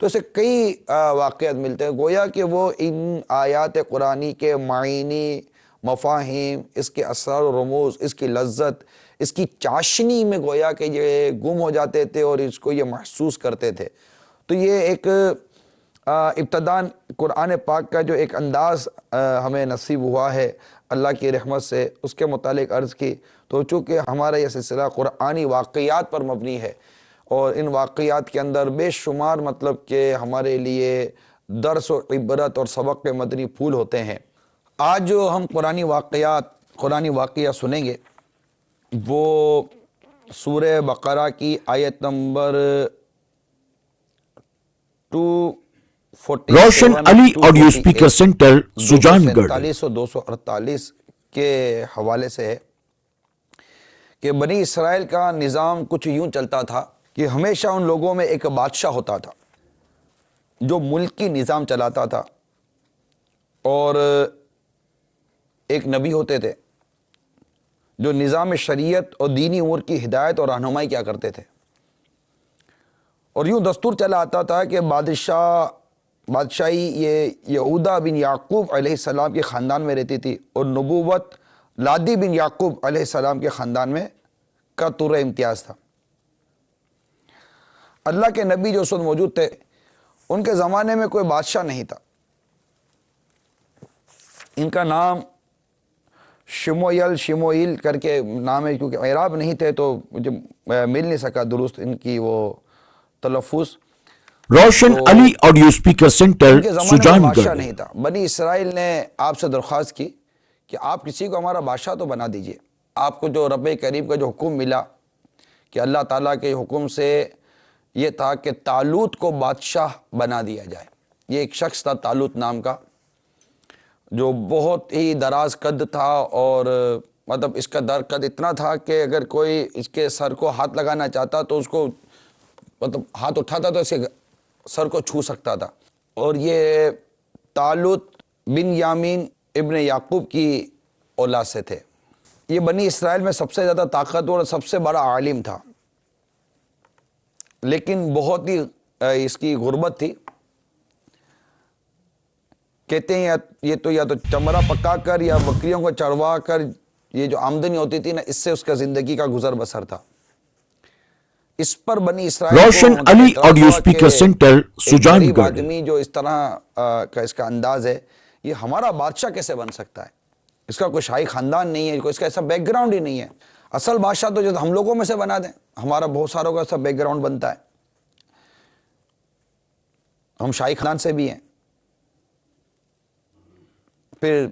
تو اسے کئی واقعات ملتے ہیں، گویا کہ وہ ان آیات قرآنی کے معنی، مفاہیم، اس کے اسرار و رموز، اس کی لذت، اس کی چاشنی میں گویا کہ یہ گم ہو جاتے تھے اور اس کو یہ محسوس کرتے تھے۔ تو یہ ایک ابتداً قرآن پاک کا جو ایک انداز ہمیں نصیب ہوا ہے اللہ کی رحمت سے، اس کے متعلق عرض کی۔ تو چونکہ ہمارا یہ سلسلہ قرآنی واقعات پر مبنی ہے اور ان واقعات کے اندر بے شمار مطلب کہ ہمارے لیے درس و عبرت اور سبق کے مدنی پھول ہوتے ہیں۔ آج جو ہم قرآنی واقعہ سنیں گے وہ سورہ بقرہ کی آیت نمبر 247 روشن علی آڈیو اسپیکر سینٹر سجان گڑھ 247 اور 248 کے حوالے سے ہے کہ بنی اسرائیل کا نظام کچھ یوں چلتا تھا کہ ہمیشہ ان لوگوں میں ایک بادشاہ ہوتا تھا جو ملکی نظام چلاتا تھا، اور ایک نبی ہوتے تھے جو نظام شریعت اور دینی امور کی ہدایت اور رہنمائی کیا کرتے تھے۔ اور یوں دستور چلا آتا تھا کہ بادشاہی یہ یہودا بن یعقوب علیہ السلام کے خاندان میں رہتی تھی، اور نبوت لادی بن یعقوب علیہ السلام کے خاندان میں کا طور امتیاز تھا۔ اللہ کے نبی جو اس وقت موجود تھے ان کے زمانے میں کوئی بادشاہ نہیں تھا۔ ان کا نام شموئیل کر کے نام ہے، کیونکہ اعراب نہیں تھے تو مجھے مل نہیں سکا درست ان کی وہ تلفظ۔ روشن علی آڈیو اسپیکر سینٹر ان کے زمانے میں سجان بادشاہ گڑھ نہیں تھا۔ بنی اسرائیل نے آپ سے درخواست کی کہ آپ کسی کو ہمارا بادشاہ تو بنا دیجئے۔ آپ کو جو رب کریم کا جو حکم ملا کہ اللہ تعالیٰ کے حکم سے یہ تھا کہ طالوت کو بادشاہ بنا دیا جائے۔ یہ ایک شخص تھا طالوت نام کا، جو بہت ہی دراز قد تھا، اور مطلب اس کا قد اتنا تھا کہ اگر کوئی اس کے سر کو ہاتھ لگانا چاہتا تو اس کو مطلب ہاتھ اٹھاتا تو اس کے سر کو چھو سکتا تھا۔ اور یہ طالوت بن یامین ابن یعقوب کی اولاد سے تھے۔ یہ بنی اسرائیل میں سب سے زیادہ طاقتور اور سب سے بڑا عالم تھا، لیکن بہت ہی اس کی غربت تھی۔ کہتے ہیں یہ تو یا تو چمڑا پکا کر یا بکریوں کو چروا کر یہ جو آمدنی ہوتی تھی نا، اس سے اس کا زندگی کا گزر بسر تھا۔ اس پر بنی اسرائیل روشن علی آڈیو اسپیکر سینٹر سجان غریب گڑھ آدمی جو اس طرح کا اس کا انداز ہے، یہ ہمارا بادشاہ کیسے بن سکتا ہے؟ اس کا کوئی شاہی خاندان نہیں ہے، کوئی اس کا ایسا بیک گراؤنڈ ہی نہیں ہے۔ اصل بادشاہ تو جو ہم لوگوں میں سے بنا دیں، ہمارا بہت ساروں کا ایسا بیک گراؤنڈ بنتا ہے، ہم شاہی خاندان سے بھی ہیں، پھر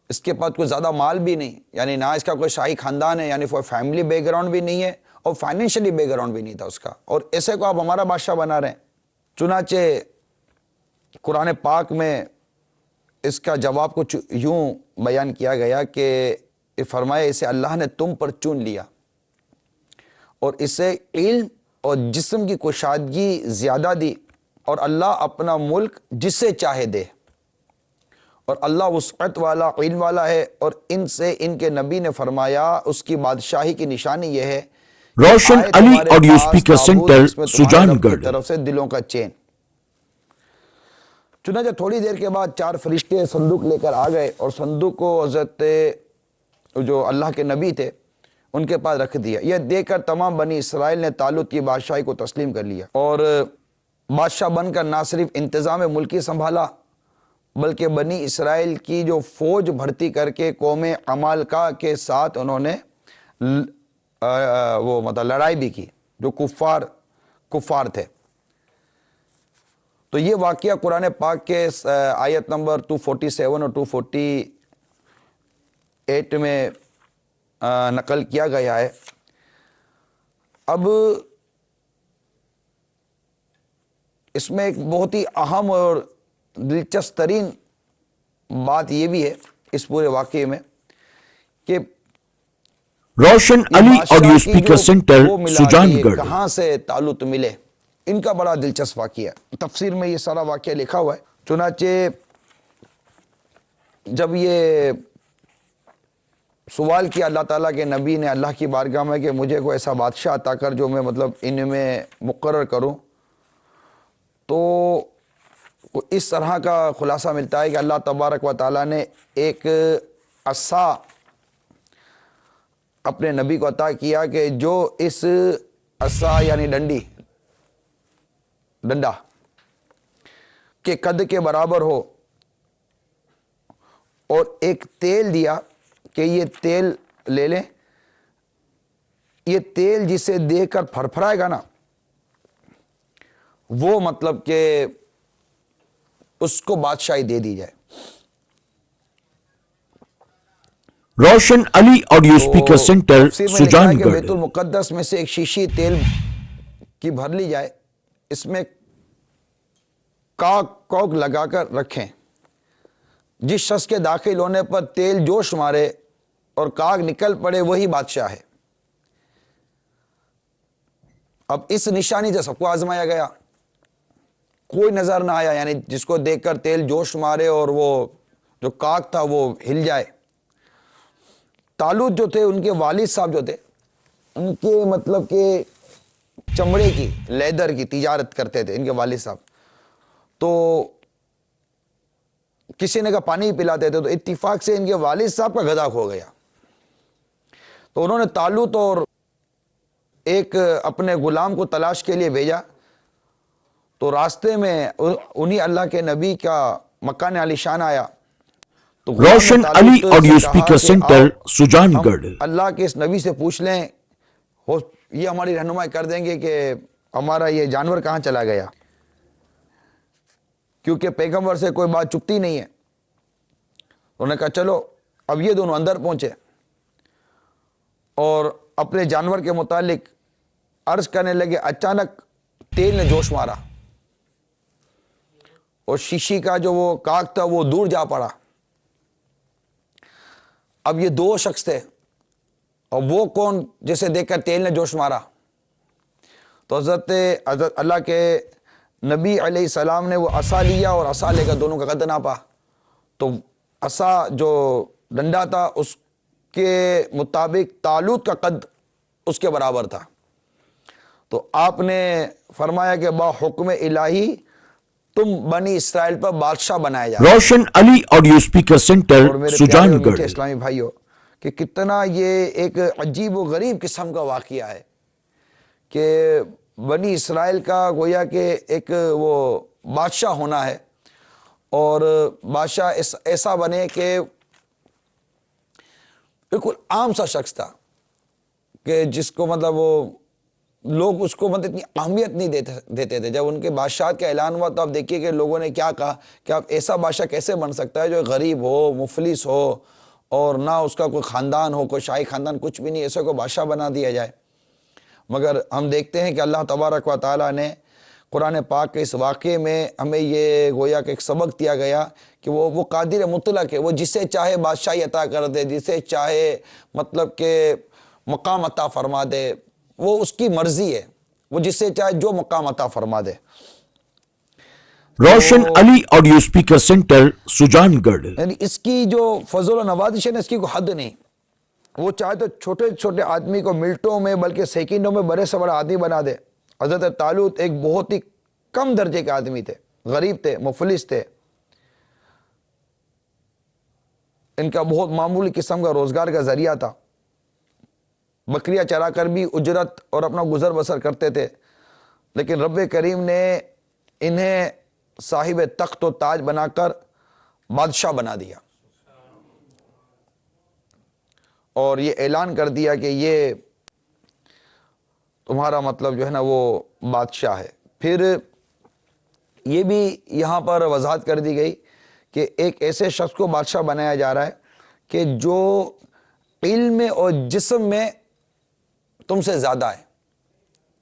اس کے پاس کوئی زیادہ مال بھی نہیں، یعنی نہ اس کا کوئی شاہی خاندان ہے، یعنی کوئی فیملی بیک گراؤنڈ بھی نہیں ہے، اور فائنینشلی بیک گراؤنڈ بھی نہیں تھا اس کا، اور ایسے کو آپ ہمارا بادشاہ بنا رہے ہیں۔ چنانچہ قرآن پاک میں اس کا جواب کچھ یوں بیان کیا گیا کہ فرمائے اسے اللہ نے تم پر چن لیا اور اسے علم اور جسم کی کشادگی زیادہ دی، اور اللہ اپنا ملک جسے چاہے دے، اور اللہ وسعت والا علم والا ہے، اور ان سے ان کے نبی نے فرمایا اس کی بادشاہی کی نشانی یہ ہے روشن آئے علی تمہارے آڈیو پاس اسپیکر تابوت سینٹر جس میں تمہارے سجان رب کی گڑھ طرف سے دلوں کا چین۔ چنانچہ تھوڑی دیر کے بعد 4 فرشتے صندوق لے کر آ گئے، اور صندوق کو حضرت جو اللہ کے نبی تھے ان کے پاس رکھ دیا۔ یہ دیکھ کر تمام بنی اسرائیل نے طالوت کی بادشاہی کو تسلیم کر لیا، اور بادشاہ بن کر نہ صرف انتظام ملکی سنبھالا بلکہ بنی اسرائیل کی جو فوج بھرتی کر کے قوم عمالقہ کے ساتھ انہوں نے وہ مطلب لڑائی بھی کی جو کفار تھے۔ تو یہ واقعہ قرآن پاک کے آیت نمبر 247 اور 248 میں نقل کیا گیا ہے۔ اب اس میں ایک بہت ہی اہم اور دلچسپ ترین بات یہ بھی ہے اس پورے واقعے میں کہ روشن علی آڈیو اسپیکر سینٹر سجان گڑھ کہاں سے طالوت ملے، ان کا بڑا دلچسپ واقعہ ہے۔ تفسیر میں یہ سارا واقعہ لکھا ہوا ہے۔ چنانچہ جب یہ سوال کیا اللہ تعالیٰ کے نبی نے اللہ کی بارگاہ میں کہ مجھے کوئی ایسا بادشاہ عطا کر جو میں مطلب ان میں مقرر کروں، تو اس طرح کا خلاصہ ملتا ہے کہ اللہ تبارک و تعالیٰ نے ایک عصا اپنے نبی کو عطا کیا کہ جو اس عصا یعنی ڈنڈا کے قد کے برابر ہو، اور ایک تیل دیا کہ یہ تیل لے لیں، یہ تیل جسے دے کر پھرپھرائے گا نا، وہ مطلب کہ اس کو بادشاہی دے دی جائے۔ روشن علی آڈیو اسپیکر سینٹر تفسیر میں لکھا سجان ہے کہ گڑھ۔ بیت المقدس میں سے ایک شیشی تیل کی بھر لی جائے، اس میں کاک لگا کر رکھیں، جس شخص کے داخل ہونے پر تیل جوش مارے اور کاگ نکل پڑے وہی بادشاہ ہے۔ اب اس نشانی سے سب کو آزمایا گیا، کوئی نظر نہ آیا، یعنی جس کو دیکھ کر تیل جوش مارے اور وہ جو کاگ تھا وہ ہل جائے۔ طالوت جو تھے، ان کے والد صاحب جو تھے، ان کے مطلب کہ چمڑے کی، لیدر کی تجارت کرتے تھے ان کے والد صاحب، تو کسی نے کہا پانی پلاتے تھے، تو اتفاق سے ان کے والد صاحب کا گدھا کھو گیا، تو انہوں نے طالوت اور ایک اپنے غلام کو تلاش کے لیے بھیجا، تو راستے میں انہی اللہ کے نبی کا مکان علی شان آیا، تو غلام نے روشن طالوت علی سے آڈیو کہا اسپیکر کہ سینٹر آؤ، سجان ہم گڑھ۔ اللہ کے اس نبی سے پوچھ لیں، یہ ہماری رہنمائی کر دیں گے کہ ہمارا یہ جانور کہاں چلا گیا، کیونکہ پیغمبر سے کوئی بات چپتی نہیں ہے۔ انہوں نے کہا چلو، اب یہ دونوں اندر پہنچے اور اپنے جانور کے متعلق عرض کرنے لگے۔ اچانک تیل نے جوش مارا اور شیشی کا جو وہ کاک تھا وہ دور جا پڑا۔ اب یہ دو شخص تھے، اور وہ کون جسے دیکھ کر تیل نے جوش مارا؟ تو حضرت اللہ کے نبی علیہ السلام نے وہ عصا لیا اور عصا لے کر دونوں کا قد ناپا، تو عصا جو ڈنڈا تھا اس کے مطابق طالوت کا قد اس کے برابر تھا۔ تو آپ نے فرمایا کہ با حکم الہی تم بنی اسرائیل پر بادشاہ بنائے جا۔ روشن علی آڈیو اسپیکر سینٹر اور میرے پیارے سجان اور میٹھے گڑھ۔ اسلامی بھائیوں، کہ کتنا یہ ایک عجیب و غریب قسم کا واقعہ ہے کہ بنی اسرائیل کا گویا کہ ایک وہ بادشاہ ہونا ہے، اور بادشاہ ایسا بنے کہ بالکل عام سا شخص تھا، کہ جس کو مطلب وہ لوگ اس کو مطلب اتنی اہمیت نہیں دیتے تھے۔ جب ان کے بادشاہت کا اعلان ہوا تو آپ دیکھیے کہ لوگوں نے کیا کہا کہ اب ایسا بادشاہ کیسے بن سکتا ہے جو غریب ہو، مفلس ہو، اور نہ اس کا کوئی خاندان ہو، کوئی شاہی خاندان، کچھ بھی نہیں، ایسے کو بادشاہ بنا دیا جائے۔ مگر ہم دیکھتے ہیں کہ اللہ تبارک و تعالیٰ نے قرآن پاک کے اس واقعے میں ہمیں یہ گویا کہ ایک سبق دیا گیا کہ وہ قادر مطلق ہے، وہ جسے چاہے بادشاہی عطا کر دے، جسے چاہے مطلب کہ مقام عطا فرما دے، وہ اس کی مرضی ہے، وہ جسے چاہے جو مقام عطا فرما دے۔ روشن علی آڈیو اسپیکر سینٹر سجان گڑھ۔ یعنی اس کی جو فضل و نوازش ہے نا، اس کی کوئی حد نہیں۔ وہ چاہے تو چھوٹے چھوٹے آدمی کو منٹوں میں بلکہ سیکنڈوں میں بڑے سے بڑا آدمی بنا دے۔ حضرت طالوت ایک بہت ہی کم درجے کے آدمی تھے، غریب تھے، مفلس تھے، ان کا بہت معمولی قسم کا روزگار کا ذریعہ تھا، بکریاں چرا کر بھی اجرت اور اپنا گزر بسر کرتے تھے، لیکن رب کریم نے انہیں صاحب تخت و تاج بنا کر بادشاہ بنا دیا، اور یہ اعلان کر دیا کہ یہ تمہارا مطلب جو ہے نا وہ بادشاہ ہے۔ پھر یہ بھی یہاں پر وضاحت کر دی گئی کہ ایک ایسے شخص کو بادشاہ بنایا جا رہا ہے کہ جو علم اور جسم میں تم سے زیادہ ہے۔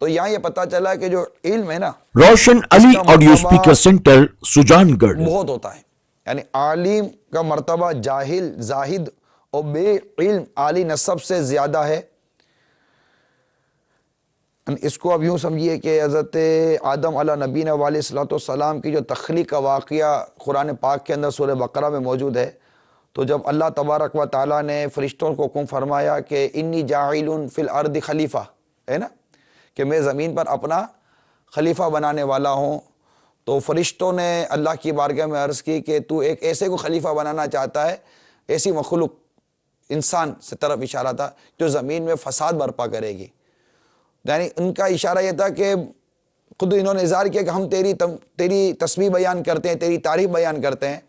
تو یہاں یہ پتہ چلا کہ جو علم ہے نا، روشن علی اس کا آڈیو مرتبہ اسپیکر سینٹر سجان گڑھ۔ بہت ہوتا ہے، یعنی عالم کا مرتبہ جاہل، زاہد اور بے علم عالی نسب سے زیادہ ہے۔ اس کو اب یوں سمجھیے کہ حضرت آدم علیہ نبینا علیہ الصلوۃ والسلام کی جو تخلیق کا واقعہ قرآن پاک کے اندر سورہ بقرہ میں موجود ہے، تو جب اللہ تبارک و تعالیٰ نے فرشتوں کو حکم فرمایا کہ انی جاعل فی الارض خلیفہ، ہے نا، کہ میں زمین پر اپنا خلیفہ بنانے والا ہوں، تو فرشتوں نے اللہ کی بارگاہ میں عرض کی کہ تو ایک ایسے کو خلیفہ بنانا چاہتا ہے، ایسی مخلوق انسان سے طرف اشارہ تھا جو زمین میں فساد برپا کرے گی. یعنی ان کا اشارہ یہ تھا کہ خود انہوں نے اظہار کیا کہ ہم تیری تسبیح بیان کرتے ہیں، تیری تعریف بیان کرتے ہیں.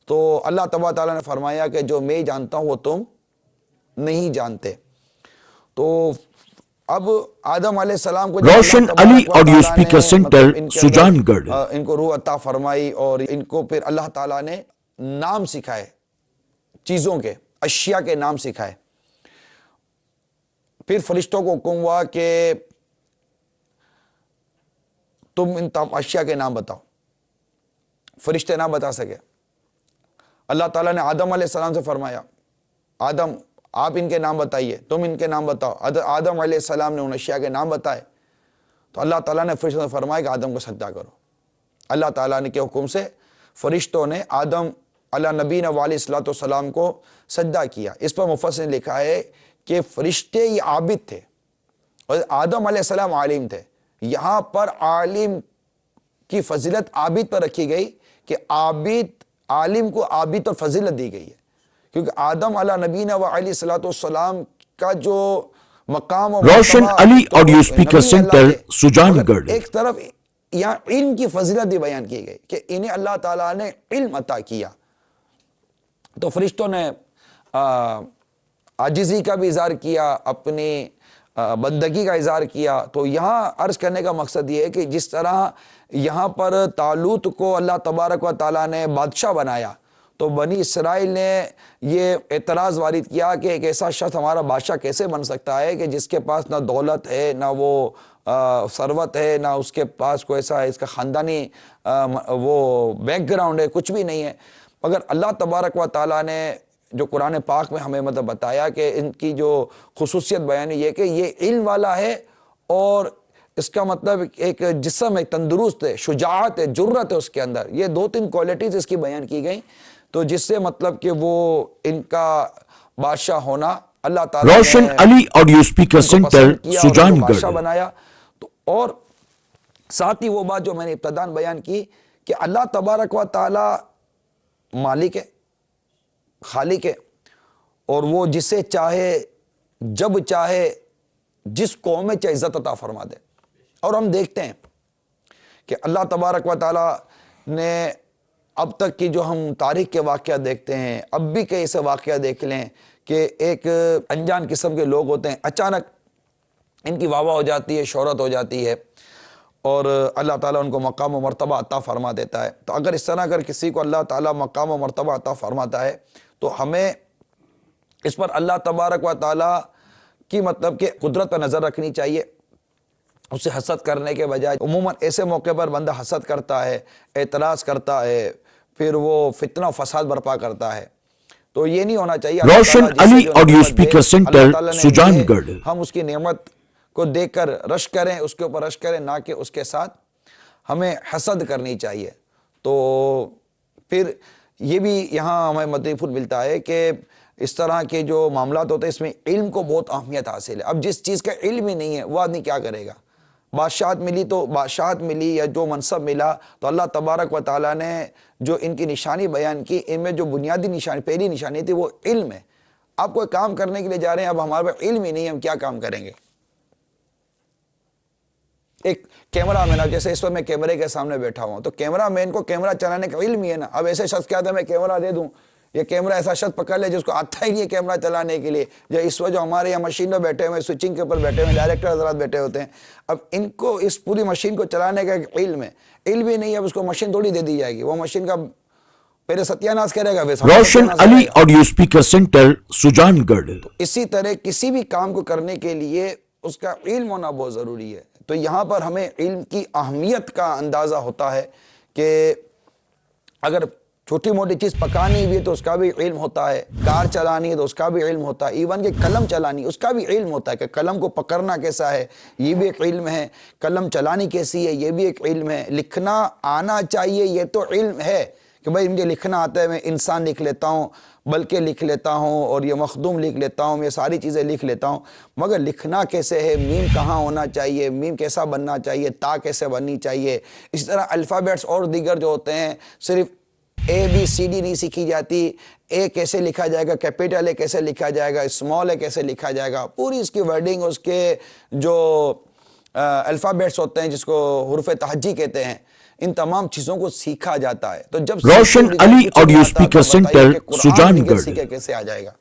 تو اللہ تبارک تعالیٰ نے فرمایا کہ جو میں جانتا ہوں وہ تم نہیں جانتے. تو اب آدم علیہ السلام کو روشن علی آڈیو اسپیکر سینٹر سجان گڑھ ان کو روح عطا فرمائی اور ان کو پھر اللہ تعالیٰ نے نام سکھائے، چیزوں کے، اشیاء کے نام سکھائے. پھر فرشتوں کو حکم ہوا کہ تم ان اشیاء کے نام بتاؤ. فرشتے نہ بتا سکے. اللہ تعالیٰ نے آدم علیہ السلام سے فرمایا آدم آپ ان کے نام بتائیے، تم ان کے نام بتاؤ. آدم علیہ السلام نے ان اشیاء کے نام بتائے تو اللہ تعالیٰ نے فرشتوں سے فرمایا کہ آدم کو سجدہ کرو. اللہ تعالیٰ نے کے حکم سے فرشتوں نے آدم علیہ نبی علیہ الصلوۃ والسلام کو سجدہ کیا. اس پر مفسر نے لکھا ہے کہ فرشتے یہ عابد تھے اور آدم علیہ السلام عالم تھے. یہاں پر عالم کی فضیلت عابد پر رکھی گئی کہ عالم کو عابد اور فضیلت دی گئی ہے، کیونکہ آدم علیہ نبی علیہ الصلوۃ والسلام کا جو مقام و روشن مرتبہ علی تو آڈیو اسپیکر نبی اللہ سینٹر تھے. سجان مگر گڑھ ایک طرف یہاں علم کی فضیلت بھی بیان کی گئی کہ انہیں اللہ تعالیٰ نے علم عطا کیا. تو فرشتوں نے عاجزی کا بھی اظہار کیا، اپنی بندگی کا اظہار کیا. تو یہاں عرض کرنے کا مقصد یہ ہے کہ جس طرح یہاں پر طالوت کو اللہ تبارک و تعالیٰ نے بادشاہ بنایا تو بنی اسرائیل نے یہ اعتراض وارد کیا کہ ایک ایسا شخص ہمارا بادشاہ کیسے بن سکتا ہے کہ جس کے پاس نہ دولت ہے، نہ وہ ثروت ہے، نہ اس کے پاس کوئی ایسا اس کا خاندانی وہ بیک گراؤنڈ ہے، کچھ بھی نہیں ہے. مگر اللہ تبارک و تعالیٰ نے جو قرآن پاک میں ہمیں بتایا کہ ان کی جو خصوصیت بیان یہ کہ یہ علم والا ہے اور اس کا مطلب ایک جسم ہے، تندرست ہے، شجاعت ہے، جرت ہے اس کے اندر. یہ 2-3 کوالٹیز اس کی بیان کی گئیں تو جس سے مطلب کہ وہ ان کا بادشاہ ہونا اللہ تعالیٰ روشن نے علی آڈیو اسپیکر ان کو سینٹر پسند کیا اور ان سجان کو بادشاہ گڑھ بنایا. تو اور ساتھ ہی وہ بات جو میں نے ابتداً بیان کی کہ اللہ تبارک و تعالیٰ مالک ہے، خالق ہے، اور وہ جسے چاہے جب چاہے جس قوم میں چاہے عزت عطا فرما دے. اور ہم دیکھتے ہیں کہ اللہ تبارک و تعالیٰ نے اب تک کی جو ہم تاریخ کے واقعات دیکھتے ہیں، اب بھی کئی ایسے واقعات دیکھ لیں کہ ایک انجان قسم کے لوگ ہوتے ہیں، اچانک ان کی واہ واہ ہو جاتی ہے، شہرت ہو جاتی ہے اور اللہ تعالیٰ ان کو مقام و مرتبہ عطا فرما دیتا ہے. تو اگر اس طرح اگر کسی کو اللہ تعالیٰ مقام و مرتبہ عطا فرماتا ہے تو ہمیں اس پر اللہ تبارک و تعالیٰ کی مطلب کہ قدرت پر نظر رکھنی چاہیے، اسے حسد کرنے کے بجائے. عموماً ایسے موقع پر بندہ حسد کرتا ہے، اعتراض کرتا ہے، پھر وہ فتنہ و فساد برپا کرتا ہے. تو یہ نہیں ہونا چاہیے. روشن علی آڈیو اسپیکر سینٹر سجان گڑھ ہم اس کی نعمت کو دیکھ کر رش کریں، اس کے اوپر رش کریں، نہ کہ اس کے ساتھ ہمیں حسد کرنی چاہیے. تو پھر یہ بھی یہاں ہمیں مدنی پھول ملتا ہے کہ اس طرح کے جو معاملات ہوتے ہیں اس میں علم کو بہت اہمیت حاصل ہے. اب جس چیز کا علم ہی نہیں ہے وہ آدمی کیا کرے گا؟ بادشاہت ملی تو بادشاہت ملی یا جو منصب ملا تو اللہ تبارک و تعالیٰ نے جو ان کی نشانی بیان کی، ان میں جو بنیادی نشانی، پہلی نشانی تھی وہ علم ہے. آپ کوئی کام کرنے کے لیے جا رہے ہیں، اب ہمارے پاس علم ہی نہیں ہے، ہم کیا کام کریں گے؟ ایک کیمرہ مین، جیسے اس وقت میں کیمرے کے سامنے بیٹھا ہوں تو کیمرہ مین کو کیمرہ چلانے کا علم ہی ہے نا. اب ایسے شخص کیا تھا میں کیمرہ دے دوں، یہ کیمرہ ایسا شخص پکڑ لے جس کو آتا ہی نہیں ہے کیمرہ چلانے کے لیے. یا اس وقت جو ہمارے یہاں مشین پہ بیٹھے ہوئے، سوئچنگ کے اوپر بیٹھے ہوئے ڈائریکٹر حضرات بیٹھے ہوتے ہیں، اب ان کو اس پوری مشین کو چلانے کا ایک علم ہے. علم ہی نہیں ہے، اب اس کو مشین تھوڑی دے دی جائے گی، وہ مشین کا پہلے ستیہ ناش کرے گا. روشن علی آڈیو اسپیکر سینٹر سجان گڑھ. اسی طرح کسی بھی کام کو کرنے کے لیے اس کا علم ہونا بہت ضروری ہے. تو یہاں پر ہمیں علم کی اہمیت کا اندازہ ہوتا ہے کہ اگر چھوٹی موٹی چیز پکانی بھی ہے تو اس کا بھی علم ہوتا ہے، کار چلانی ہے تو اس کا بھی علم ہوتا ہے، ایون کہ قلم چلانی اس کا بھی علم ہوتا ہے کہ قلم کو پکڑنا کیسا ہے، یہ بھی ایک علم ہے. قلم چلانی کیسی ہے، یہ بھی ایک علم ہے. لکھنا آنا چاہیے، یہ تو علم ہے کہ بھائی مجھے لکھنا آتا ہے، میں انسان لکھ لیتا ہوں، بلکہ لکھ لیتا ہوں، اور یہ مخدوم لکھ لیتا ہوں، یہ ساری چیزیں لکھ لیتا ہوں، مگر لکھنا کیسے ہے؟ میم کہاں ہونا چاہیے؟ میم کیسا بننا چاہیے؟ تا کیسے بننی چاہیے؟ اسی طرح الفابیٹس اور دیگر جو ہوتے ہیں، صرف ABCD نہیں سیکھی جاتی، اے کیسے لکھا جائے گا، کیپیٹل اے کیسے لکھا جائے گا، اسمال اے کیسے لکھا جائے گا، پوری اس کی ورڈنگ، اس کے جو الفابیٹس ہوتے ہیں جس کو حروف تہجی کہتے ہیں، ان تمام چیزوں کو سیکھا جاتا ہے۔ تو جب روشن علی آڈیو اسپیکر سینٹر سجان گڑھ۔ سیکھے کیسے آ جائے گا؟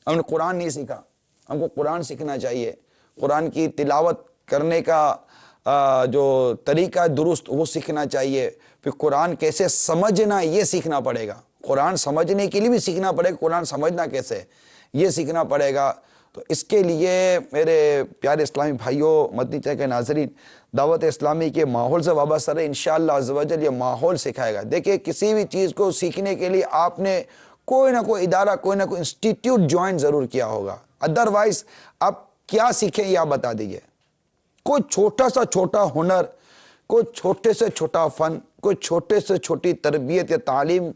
ہم نے قرآن نہیں سیکھا، ہم کو قرآن سیکھنا چاہیے، قرآن کی تلاوت کرنے کا جو طریقہ درست وہ سیکھنا چاہیے، پھر قرآن کیسے سمجھنا یہ سیکھنا پڑے گا، قرآن سمجھنے کے لیے بھی سیکھنا پڑے گا، قرآن سمجھنا کیسے یہ سیکھنا پڑے گا۔ تو اس کے لیے میرے پیارے اسلامی بھائیوں، مدنی چینل کے ناظرین، دعوت اسلامی کے ماحول سے وابستہ رہے، انشاءاللہ عز و جل یہ ماحول سکھائے گا۔ دیکھیں کسی بھی چیز کو سیکھنے کے لیے آپ نے کوئی نہ کوئی ادارہ، کوئی نہ کوئی انسٹیٹیوٹ جوائن ضرور کیا ہوگا، ادروائز آپ کیا سیکھیں یہ آپ بتا دیجئے۔ کوئی چھوٹا سا چھوٹا ہنر، کوئی چھوٹے سے چھوٹا فن، کوئی چھوٹے سے چھوٹی تربیت یا تعلیم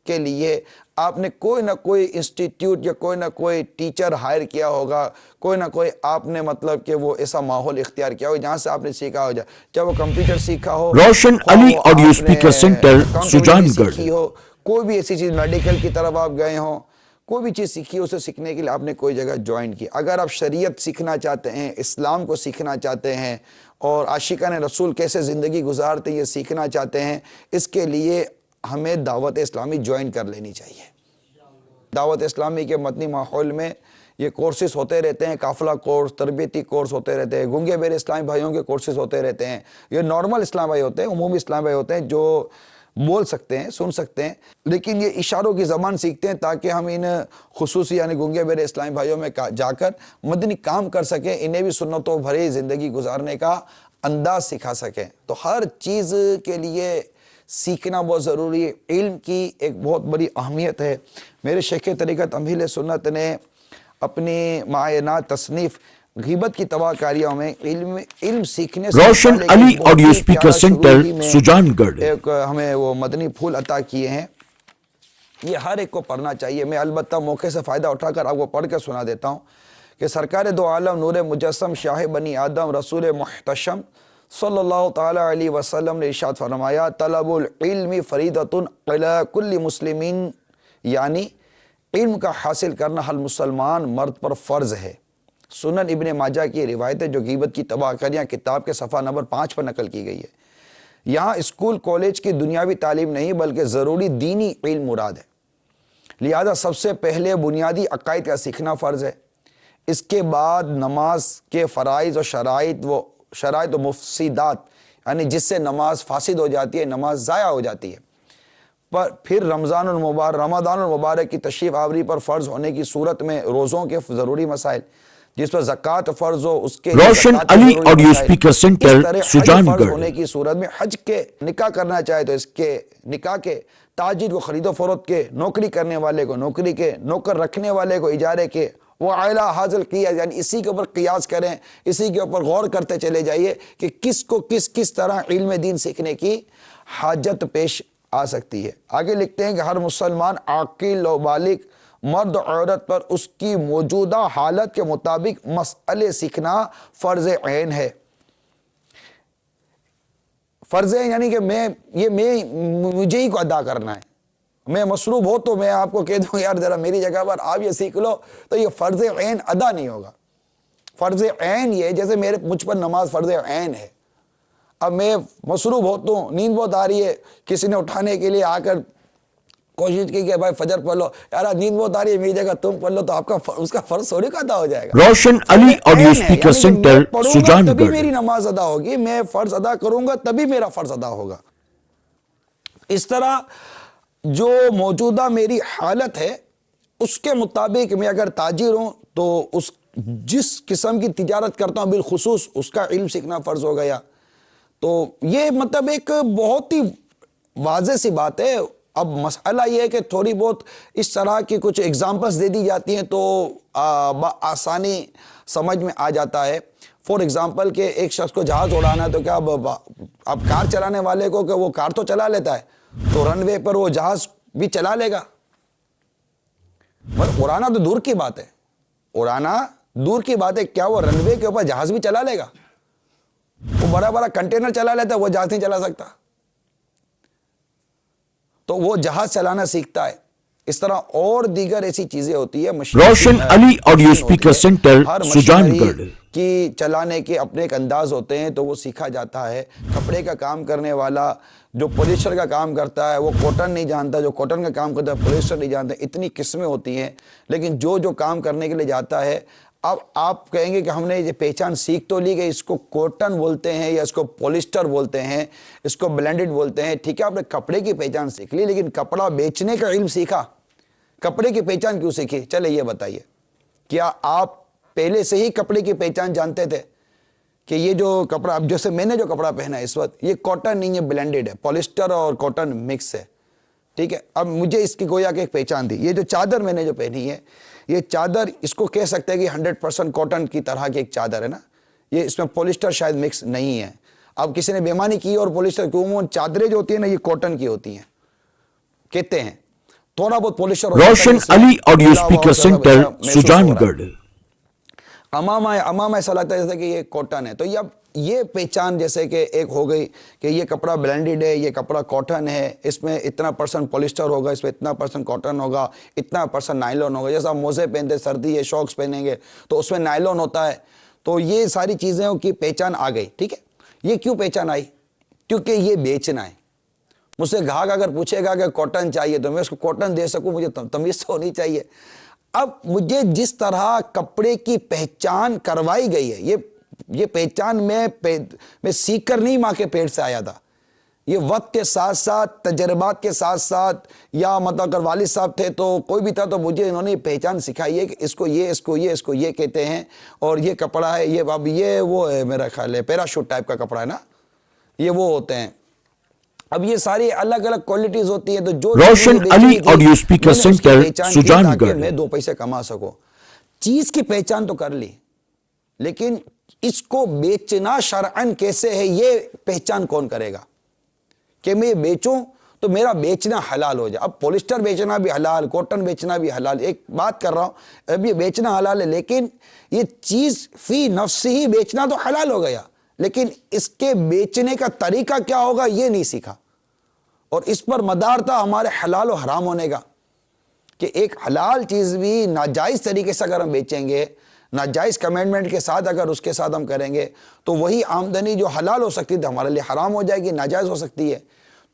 کے لیے آپ نے کوئی نہ کوئی انسٹیٹیوٹ یا کوئی نہ کوئی ٹیچر ہائر کیا ہوگا، کوئی نہ کوئی آپ نے مطلب کہ وہ ایسا ماحول اختیار کیا ہوگا جہاں سے آپ نے سیکھا ہو جائے، چاہے وہ کمپیوٹر سیکھا ہو، روشن علی آڈیو اسپیکر سینٹر سجان گڑھ، کوئی بھی ایسی چیز میڈیکل کی طرف آپ گئے ہوں، کوئی بھی چیز سیکھی اسے سیکھنے کے لیے آپ نے کوئی جگہ جوائن کی۔ اگر آپ شریعت سیکھنا چاہتے ہیں، اسلام کو سیکھنا چاہتے ہیں، اور عاشقان رسول کیسے زندگی گزارتے یہ سیکھنا چاہتے ہیں، اس کے لیے ہمیں دعوت اسلامی جوائن کر لینی چاہیے۔ دعوت اسلامی کے مدنی ماحول میں یہ کورسز ہوتے رہتے ہیں، قافلہ کورس، تربیتی کورس ہوتے رہتے ہیں، گونگے بہرے اسلامی بھائیوں کے کورسز ہوتے رہتے ہیں، یہ نارمل اسلام بھائی ہوتے ہیں، عمومی اسلام بھائی ہوتے ہیں جو بول سکتے ہیں، سن سکتے ہیں، لیکن یہ اشاروں کی زبان سیکھتے ہیں تاکہ ہم ان خصوصی یعنی گونگے بہرے اسلامی بھائیوں میں جا کر مدنی کام کر سکیں، انہیں بھی سنتوں بھری زندگی گزارنے کا انداز سکھا سکیں۔ تو ہر چیز کے لیے سیکھنا بہت ضروری ہے، علم کی ایک بہت بڑی اہمیت ہے۔ میرے شیخ طریقت امیر سنت نے اپنی معاینات تصنیف غیبت کی تباہ کاریوں میں علم سیکھنے سے روشن علی آڈیو اسپیکر سینٹر سجان گڑھ، ایک ہمیں وہ مدنی پھول عطا کیے ہیں، یہ ہر ایک کو پڑھنا چاہیے۔ میں البتہ موقع سے فائدہ اٹھا کر آپ کو پڑھ کے سنا دیتا ہوں کہ سرکار دو عالم نور مجسم شاہ بنی آدم رسول محتشم صلی اللہ تعالی علیہ وسلم نے ارشاد فرمایا، طلب العلم فریضۃ علی کل مسلمین، یعنی علم کا حاصل کرنا ہر مسلمان مرد پر فرض ہے۔ سنن ابن ماجہ کی روایت ہے جو غیبت کی تباہ کاریاں کتاب کے صفحہ نمبر 5 پر نقل کی گئی ہے۔ یہاں اسکول کالج کی دنیاوی تعلیم نہیں بلکہ ضروری دینی علم مراد ہے، لہذا سب سے پہلے بنیادی عقائد کا سیکھنا فرض ہے، اس کے بعد نماز کے فرائض اور شرائط و مفسدات، یعنی جس سے نماز فاسد ہو جاتی ہے، نماز ضائع ہو جاتی ہے، پھر رمضان المبارک کی تشریف آوری پر فرض ہونے کی صورت میں روزوں کے ضروری مسائل، جس پر زکوٰۃ فرض ہو اس کے روشن علی آڈیو اسپیکر سینٹر سجان فرض گڑھ، ہونے کی صورت میں حج کے نکاح کرنا چاہے تو اس کے نکاح کے، تاجر کو خرید و فروخت کے، نوکری کرنے والے کو نوکری کے، نوکر رکھنے والے کو اجارے کے، وہ عائلہ حاصل کیا، یعنی اسی کے اوپر قیاس کریں، اسی کے اوپر غور کرتے چلے جائیے کہ کس کو کس طرح علم دین سیکھنے کی حاجت پیش آ سکتی ہے۔ آگے لکھتے ہیں کہ ہر مسلمان عاقل و بالغ مرد و عورت پر اس کی موجودہ حالت کے مطابق مسئلے سیکھنا فرض عین ہے۔ فرض ہے یعنی کہ مجھے ہی کو ادا کرنا ہے، میں مصروف ہو تو میں آپ کو کہہ دوں یار ذرا میری جگہ پر آپ یہ سیکھ لو، تو یہ فرض عین ادا نہیں ہوگا۔ فرض عین یہ جیسے مجھ پر نماز فرض عین ہے، اب میں مصروف ہوتا ہوں، نیند بہت آ رہی ہے، کسی نے اٹھانے کے لیے آ کر کوشش کی کہ بھائی فجر پڑھ لو، یار نیند بہت آ رہی ہے میری جگہ تم پڑھ لو، تو آپ کا اس کا فرض تھوڑی کا ادا ہو جائے گا۔ روشن علی آڈیو اسپیکر سینٹر سجان تبھی گڑھ، میری نماز ادا ہوگی، میں فرض ادا کروں گا تبھی میرا فرض ادا ہوگا۔ اس طرح جو موجودہ میری حالت ہے اس کے مطابق میں اگر تاجر ہوں تو جس قسم کی تجارت کرتا ہوں بالخصوص اس کا علم سیکھنا فرض ہو گیا۔ تو یہ مطلب ایک بہت ہی واضح سی بات ہے۔ اب مسئلہ یہ ہے کہ تھوڑی بہت اس طرح کی کچھ ایگزامپلس دے دی جاتی ہیں تو آسانی سمجھ میں آ جاتا ہے، فور ایگزامپل کہ ایک شخص کو جہاز اڑانا ہے تو کیا اب کار چلانے والے کو کہ وہ کار تو چلا لیتا ہے تو رن وے پر وہ جہاز بھی چلا لے گا. اڑانا تو دور کی بات ہے, اڑانا دور کی بات ہے, کیا وہ رن وے کے اوپر جہاز بھی چلا لے گا؟ وہ بڑا بڑا کنٹینر چلا لیتا ہے, وہ جہاز نہیں چلا سکتا. تو وہ جہاز چلانا سیکھتا ہے. اس طرح اور دیگر ایسی چیزیں ہوتی ہے. روشن علی آڈیو اسپیکر سینٹر سجان گڑھ کی چلانے کے اپنے ایک انداز ہوتے ہیں تو وہ سیکھا جاتا ہے. کپڑے کا کام کرنے والا جو پولیسٹر کا کام کرتا ہے وہ کاٹن نہیں جانتا, جو کاٹن کا کام کرتا ہے پولیسٹر نہیں جانتا. اتنی قسمیں ہوتی ہیں, لیکن جو کام کرنے کے لیے جاتا ہے. اب آپ کہیں گے کہ ہم نے یہ پہچان سیکھ تو لی کہ اس کو کاٹن بولتے ہیں یا اس کو پولیسٹر بولتے ہیں, اس کو بلینڈڈ بولتے ہیں. ٹھیک ہے, آپ نے کپڑے کی پہچان سیکھ لی, لیکن کپڑا بیچنے کا علم سیکھا, کپڑے کی پہچان کیوں سیکھی؟ چلے یہ بتائیے, کیا آپ پہلے سے ہی کپڑے کی پہچان جانتے تھے کہ یہ جو کپڑا, اب جیسے میں نے جو کپڑا پہنا ہے اس وقت, یہ کاٹن نہیں ہے, بلینڈڈ ہے, پولیسٹر اور کاٹن مکس ہے. ٹھیک ہے, اب مجھے اس کی گویا کہ ایک پہچان تھی. یہ جو چادر میں نے جو پہنی ہے, یہ چادر اس کو کہہ سکتے ہیں کہ 100% کاٹن کی طرح کی ایک چادر ہے نا, یہ اس میں پولیسٹر شاید مکس نہیں ہے. اب کسی نے بےمانی کی اور پولیسٹر کی, عموماً چادریں جو ہوتی ہیں نا یہ کاٹن کی ہوتی ہیں کہتے ہیں, تھوڑا بہت پولیسٹر. روشن علی آڈیو اسپیکر سینٹر سجان گڑھ. امام ایسا لگتا ہے جیسے کہ یہ کاٹن ہے. تو یہ پہچان جیسے کہ ایک ہو گئی کہ یہ کپڑا بلینڈڈ ہے, یہ کپڑا کاٹن ہے, اس میں اتنا % پولیسٹر ہوگا, اس میں اتنا % کاٹن ہوگا, اتنا % نائلون ہوگا. جیسا موزے پہنتے, سردی ہے, شاکس پہنیں گے تو اس میں نائلون ہوتا ہے. تو یہ ساری چیزیں کی پہچان آ گئی. ٹھیک ہے, یہ کیوں پہچان آئی؟ کیونکہ یہ بیچنا ہے. مجھ سے گاہک اگر پوچھے گا کہ کاٹن چاہیے تو میں اس کو کاٹن دے سکوں, مجھے تمیز تو ہونی چاہیے. اب مجھے جس طرح کپڑے کی پہچان کروائی گئی ہے, یہ پہچان میں سیکھ کر نہیں ماں کے پیٹ سے آیا تھا. یہ وقت کے ساتھ ساتھ, تجربات کے ساتھ ساتھ, یا مطلب اگر والد صاحب تھے تو کوئی بھی تھا تو مجھے انہوں نے پہچان سکھائی ہے کہ اس کو یہ کہتے ہیں, اور یہ کپڑا ہے, یہ اب یہ وہ ہے, میرا خیال ہے پیراشوٹ ٹائپ کا کپڑا ہے نا, یہ وہ ہوتے ہیں. اب یہ ساری الگ الگ کوالٹیز ہوتی ہیں. تو جو روشن علی آڈیو اسپیکر سینٹر سجان گڑھ. میں 2 پیسے کما سکوں. چیز کی پہچان تو کر لی, لیکن اس کو بیچنا شرعن کیسے ہے یہ پہچان کون کرے گا کہ میں بیچوں تو میرا بیچنا حلال ہو جائے. اب پولیسٹر بیچنا بھی حلال, کاٹن بیچنا بھی حلال. ایک بات کر رہا ہوں, اب یہ بیچنا حلال ہے, لیکن یہ چیز فی نفس ہی بیچنا تو حلال ہو گیا, لیکن اس کے بیچنے کا طریقہ کیا ہوگا یہ نہیں سیکھا. اور اس پر مدار تھا ہمارے حلال و حرام ہونے کا, کہ ایک حلال چیز بھی ناجائز طریقے سے اگر ہم بیچیں گے, ناجائز کمنڈمنٹ کے ساتھ اگر اس کے ساتھ ہم کریں گے, تو وہی آمدنی جو حلال ہو سکتی تھی ہمارے لیے حرام ہو جائے گی, ناجائز ہو سکتی ہے.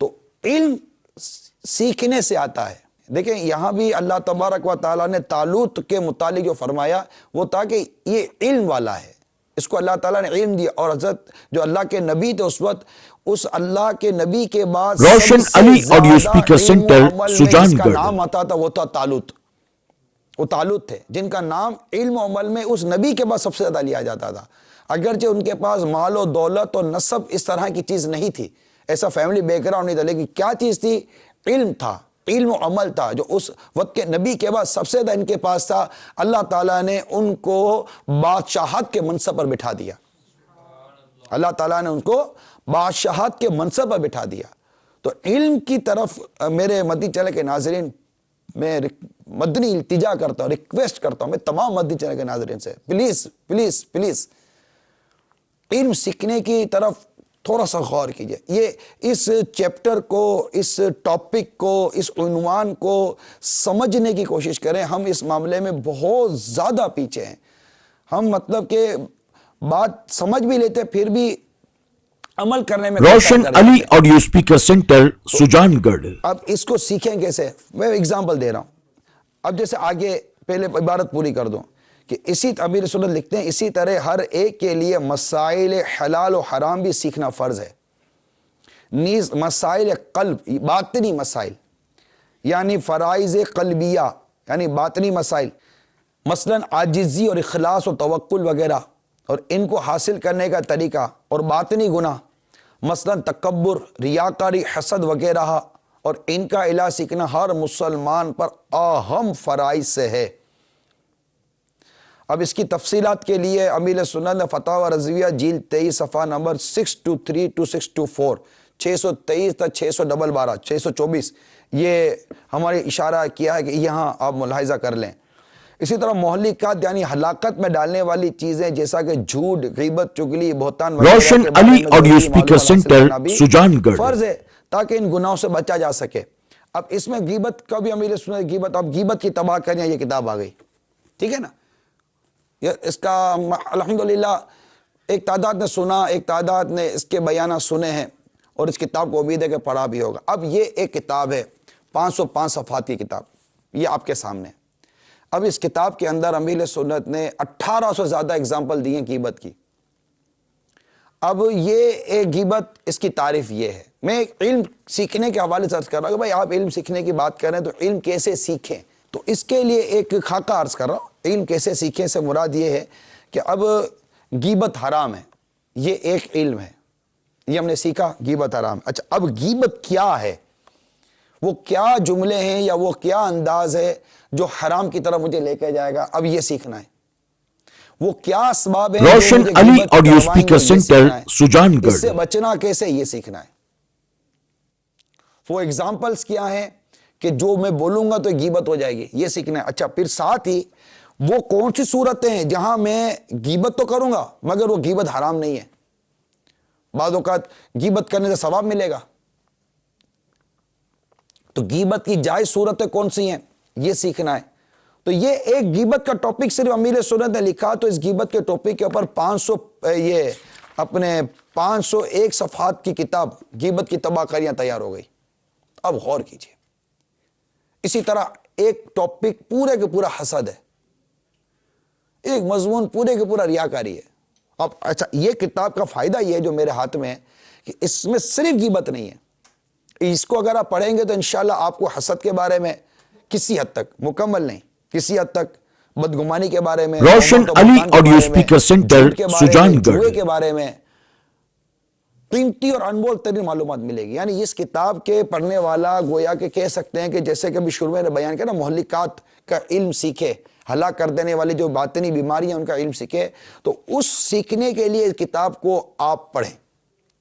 تو علم سیکھنے سے آتا ہے. دیکھیں یہاں بھی اللہ تبارک و تعالیٰ نے طالوت کے متعلق جو فرمایا وہ تھا کہ یہ علم والا ہے, اس کو اللہ تعالیٰ نے علم دیا. اور حضرت جو اللہ کے نبی تھے اس وقت, اس اللہ کے نبی کے بعد روشن علی آڈیو اسپیکر سینٹر سجان کا گڑھ. نام آتا تھا وہ تھا طالوت. وہ طالوت تھے جن کا نام علم و عمل میں اس نبی کے بعد سب سے زیادہ لیا جاتا تھا. اگرچہ ان کے پاس مال و دولت اور نسب اس طرح کی چیز نہیں تھی, ایسا فیملی بیک گراؤنڈ نہیں تھا, لیکن کیا چیز تھی؟ علم تھا, علم و عمل تھا, جو اس وقت کے نبی کے بعد سب سے زیادہ ان کے پاس تھا. اللہ تعالیٰ نے ان کو بادشاہت کے منصب پر بٹھا دیا. اللہ تعالیٰ نے ان کو بادشاہت کے منصب پر بٹھا دیا. تو علم کی طرف میرے مدنی چینل کے ناظرین, میں مدنی التجا کرتا ہوں, ریکویسٹ کرتا ہوں میں تمام مدنی چینل کے ناظرین سے, پلیز پلیز پلیز علم سیکھنے کی طرف تھوڑا سا غور کیجئے. یہ اس چیپٹر کو, اس ٹاپک کو, اس عنوان کو سمجھنے کی کوشش کریں. ہم اس معاملے میں بہت زیادہ پیچھے ہیں. ہم مطلب کہ بات سمجھ بھی لیتے پھر بھی عمل کرنے میں روشن علی آڈیو اسپیکر سینٹر سجان گڑھ. اب اس کو سیکھیں کیسے؟ میں ایگزامپل دے رہا ہوں. اب جیسے آگے پہلے عبارت پوری کر دوں کہ اسی امیر سنت لکھتے ہیں, اسی طرح ہر ایک کے لیے مسائل حلال و حرام بھی سیکھنا فرض ہے. نیز مسائل قلب, باطنی مسائل یعنی فرائض قلبیہ یعنی باطنی مسائل, مثلا عاجزی اور اخلاص و توکل وغیرہ, اور ان کو حاصل کرنے کا طریقہ, اور باطنی گناہ مثلا تکبر, ریاکاری, حسد وغیرہ, اور ان کا علاج سیکھنا ہر مسلمان پر اہم فرائض سے ہے. اب اس کی تفصیلات کے لیے امیل سنت نے فتاوی رضویہ جلد 23 صفحہ نمبر 623 to 624 623 تا 612 624 یہ ہمارے اشارہ کیا ہے کہ یہاں آپ ملاحظہ کر لیں. اسی طرح مہلکات یعنی ہلاکت میں ڈالنے والی چیزیں جیسا کہ جھوٹ، غیبت، چگلی، بہتان روشن علی آڈیو اسپیکر سینٹر سجان گڑھ فرض ہے تاکہ ان گناہوں سے بچا جا سکے. اب اس میں غیبت کا بھی امیر سنت غیبت، اب غیبت کی تباہ کریں یہ کتاب آ گئی، ٹھیک ہے نا. اس کا الحمدللہ ایک تعداد نے سنا، ایک تعداد نے اس کے بیانات سنے ہیں اور اس کتاب کو امید ہے کہ پڑھا بھی ہوگا. اب یہ ایک کتاب ہے 505 صفحات کی کتاب، یہ آپ کے سامنے. اب اس کتاب کے اندر امیر سنت نے 1800 سے زیادہ اگزامپل دی ہیں غیبت کی. اب یہ ایک غیبت، اس کی تعریف یہ ہے. میں علم سیکھنے کے حوالے سے عرض کر رہا ہوں کہ بھائی آپ علم سیکھنے کی بات کر رہے ہیں تو علم کیسے سیکھیں، تو اس کے لیے ایک خاکہ عرض کر رہا ہوں. علم کیسے سیکھیں سے مراد یہ ہے کہ اب غیبت حرام ہے، یہ ایک علم ہے، یہ ہم نے سیکھا غیبت حرام. اچھا اب غیبت کیا ہے، وہ کیا جملے ہیں یا وہ کیا انداز ہے جو حرام کی طرف مجھے لے کے جائے گا، اب یہ سیکھنا ہے. وہ کیا اسباب ہیں روشن علی آڈیو اسپیکر سینٹر سجان گڑھ، اس سے بچنا کیسے یہ سیکھنا ہے. وہ ایگزامپلز کیا ہیں کہ جو میں بولوں گا تو غیبت ہو جائے گی، یہ سیکھنا ہے. اچھا پھر ساتھ ہی وہ کون سی صورتیں ہیں جہاں میں غیبت تو کروں گا مگر وہ غیبت حرام نہیں ہے. بعض اوقات غیبت کرنے سے ثواب ملے گا، تو غیبت کی جائز صورتیں کون سی ہیں یہ سیکھنا ہے. تو یہ ایک غیبت کا ٹاپک صرف امیر سنت نے لکھا، تو اس غیبت کے ٹاپک کے اوپر 501 صفحات کی کتاب غیبت کی تباہ کاریاں تیار ہو گئی. اب غور کیجئے. اسی طرح ایک ٹاپک پورے کے پورا حسد ہے، ایک مضمون پورے کے پورا ریاکاری ہے. اب اچھا یہ کتاب کا فائدہ یہ ہے جو میرے ہاتھ میں ہے کہ اس میں صرف غیبت نہیں ہے. اس کو اگر آپ پڑھیں گے تو انشاءاللہ آپ کو حسد کے بارے میں کسی حد تک، مکمل نہیں، کسی حد تک بدگمانی کے بارے میں، روشن علی آڈیو اسپیکر سینٹر سجان گڑھ، جوئے کے بارے میں قیمتی اور انمول ترین معلومات ملے گی. یعنی اس کتاب کے پڑھنے والا گویا کہ کہہ سکتے ہیں کہ جیسے کہ ابھی شروع میں نے بیان کیا نا، مہلکات کا علم سیکھے، ہلاک کر دینے والی جو باطنی بیماری ہیں ان کا علم سیکھے. تو اس سیکھنے کے لیے اس کتاب کو آپ پڑھیں.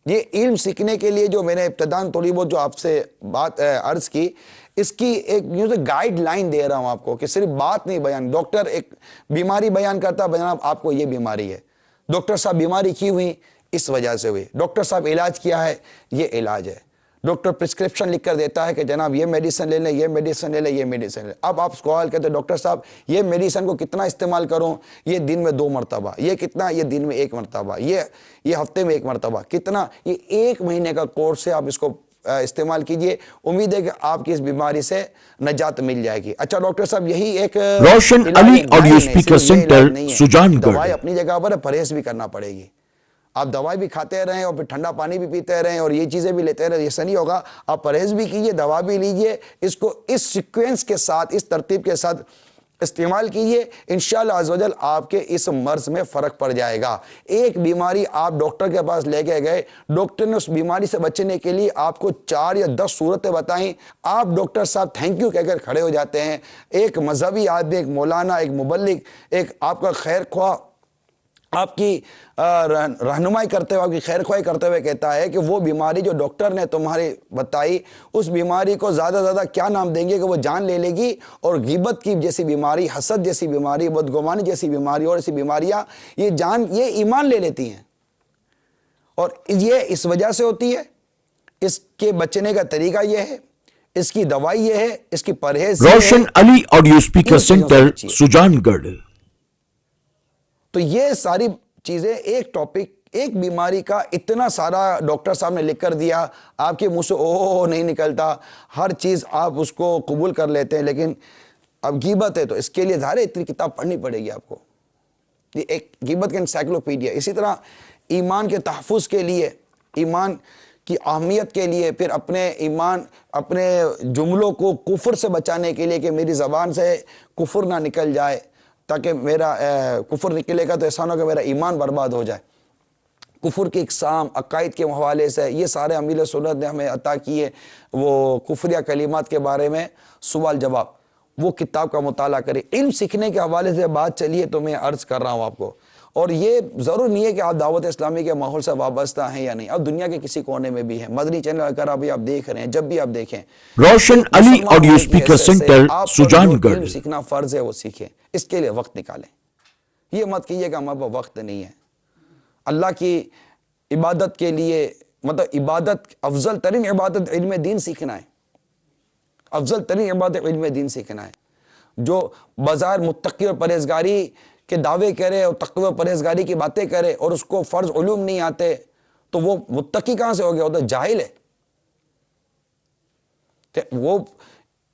یہ علم سیکھنے کے لیے جو میں نے ابتداً تھوڑی بہت جو آپ سے بات عرض کی، اس کی ایک گائیڈ لائن دے رہا ہوں آپ کو کہ صرف بات نہیں بیان. ڈاکٹر ایک بیماری بیان کرتا، جناب آپ کو یہ بیماری ہے، ڈاکٹر صاحب بیماری کی ہوئی اس وجہ سے ہوئی، ڈاکٹر صاحب علاج کیا ہے، یہ علاج ہے. ڈاکٹر پرسکرپشن لکھ کر دیتا ہے کہ جناب یہ میڈیسن لے لیں، یہ میڈیسن لے لیں، یہ میڈیسن لے لیں. اب آپ سوال کہتے ہیں ڈاکٹر صاحب یہ میڈیسن کو کتنا استعمال کروں، یہ دن میں 2 مرتبہ، یہ کتنا، یہ دن میں 1 مرتبہ، یہ ہفتے میں 1 مرتبہ، کتنا، یہ 1 مہینے کا کورس ہے، آپ اس کو استعمال کیجئے. امید ہے کہ آپ کی اس بیماری سے نجات مل جائے گی. اچھا ڈاکٹر صاحب یہی ایک روشن علی آڈیو اسپیکر سینٹر سجان گڑھ، دوائی اپنی جگہ پر ہے، پرہیز بھی کرنا پڑے گی. آپ دوائی بھی کھاتے رہیں اور پھر ٹھنڈا پانی بھی پیتے رہیں اور یہ چیزیں بھی لیتے رہیں، یہ سے نہیں ہوگا. آپ پرہیز بھی کیجئے، دوا بھی لیجئے، اس کو اس سیکوینس کے ساتھ، اس ترتیب کے ساتھ استعمال کیجئے. انشاءاللہ عزوجل آپ کے اس مرض میں فرق پڑ جائے گا. ایک بیماری آپ ڈاکٹر کے پاس لے کے گئے، ڈاکٹر نے اس بیماری سے بچنے کے لیے آپ کو 4 یا 10 صورتیں بتائیں، آپ ڈاکٹر صاحب تھینک یو کہہ کر کھڑے ہو جاتے ہیں. ایک مذہبی آدمی، ایک مولانا، ایک مبلغ، ایک آپ کا خیر خواہ آپ کی رہنمائی کرتے ہوئے، آپ کی خیر خواہی کرتے ہوئے کہتا ہے کہ وہ بیماری جو ڈاکٹر نے تمہاری بتائی، اس بیماری کو زیادہ زیادہ کیا نام دیں گے کہ وہ جان لے لے گی. اور غیبت کی جیسی بیماری، حسد جیسی بیماری، بدگمانی جیسی بیماری اور ایسی بیماریاں یہ ایمان لے لیتی ہیں. اور یہ اس وجہ سے ہوتی ہے. اس کے بچنے کا طریقہ یہ ہے، اس کی دوائی یہ ہے، اس کی پرہیز. روشن علی آڈیو اسپیکر سینٹر سجان گڑھ. تو یہ ساری چیزیں ایک ٹاپک، ایک بیماری کا اتنا سارا ڈاکٹر صاحب نے لکھ کر دیا، آپ کے منہ سے او نہیں نکلتا، ہر چیز آپ اس کو قبول کر لیتے ہیں. لیکن اب غیبت ہے تو اس کے لیے ظاہر اتنی کتاب پڑھنی پڑے گی آپ کو. یہ ایک غیبت کا انسائکلوپیڈیا. اسی طرح ایمان کے تحفظ کے لیے، ایمان کی اہمیت کے لیے، پھر اپنے ایمان، اپنے جملوں کو کفر سے بچانے کے لیے کہ میری زبان سے کفر نہ نکل جائے، تاکہ میرا کفر نکلے گا تو ایسا نہ ہو کہ میرا ایمان برباد ہو جائے. کفر کی اقسام، عقائد کے حوالے سے یہ سارے امیر سنت نے ہمیں عطا کیے. وہ کفریہ کلمات کے بارے میں سوال جواب، وہ کتاب کا مطالعہ کریں. علم سیکھنے کے حوالے سے بات چلیے تو میں عرض کر رہا ہوں آپ کو, اور یہ ضرور نہیں ہے کہ آپ دعوت اسلامی کے ماحول سے وابستہ ہیں یا نہیں, اب دنیا کے کسی کونے میں بھی ہیں. مدنی چینل اگر ابھی آپ دیکھ رہے ہیں, جب بھی آپ دیکھیں, روشن علی آڈیو اسپیکر سینٹر آپ پر سجان جو گڑھ. علم سیکھنا فرض ہے وہ سیکھیں, اس کے لیے وقت نکالیں. یہ مت کہیے کہ ہمارے پاس وقت نہیں ہے. اللہ کی عبادت کے لیے, مطلب عبادت, افضل ترین عبادت علم دین سیکھنا ہے. افضل ترین عبادت علم دین سیکھنا ہے. جو بظاہر متقی اور پرہیزگاری کے دعوے کرے اور تقوی اور پرہیزگاری کی باتیں کرے اور اس کو فرض علوم نہیں آتے, تو وہ متقی کہاں سے ہو گیا؟ وہ تو جاہل ہے.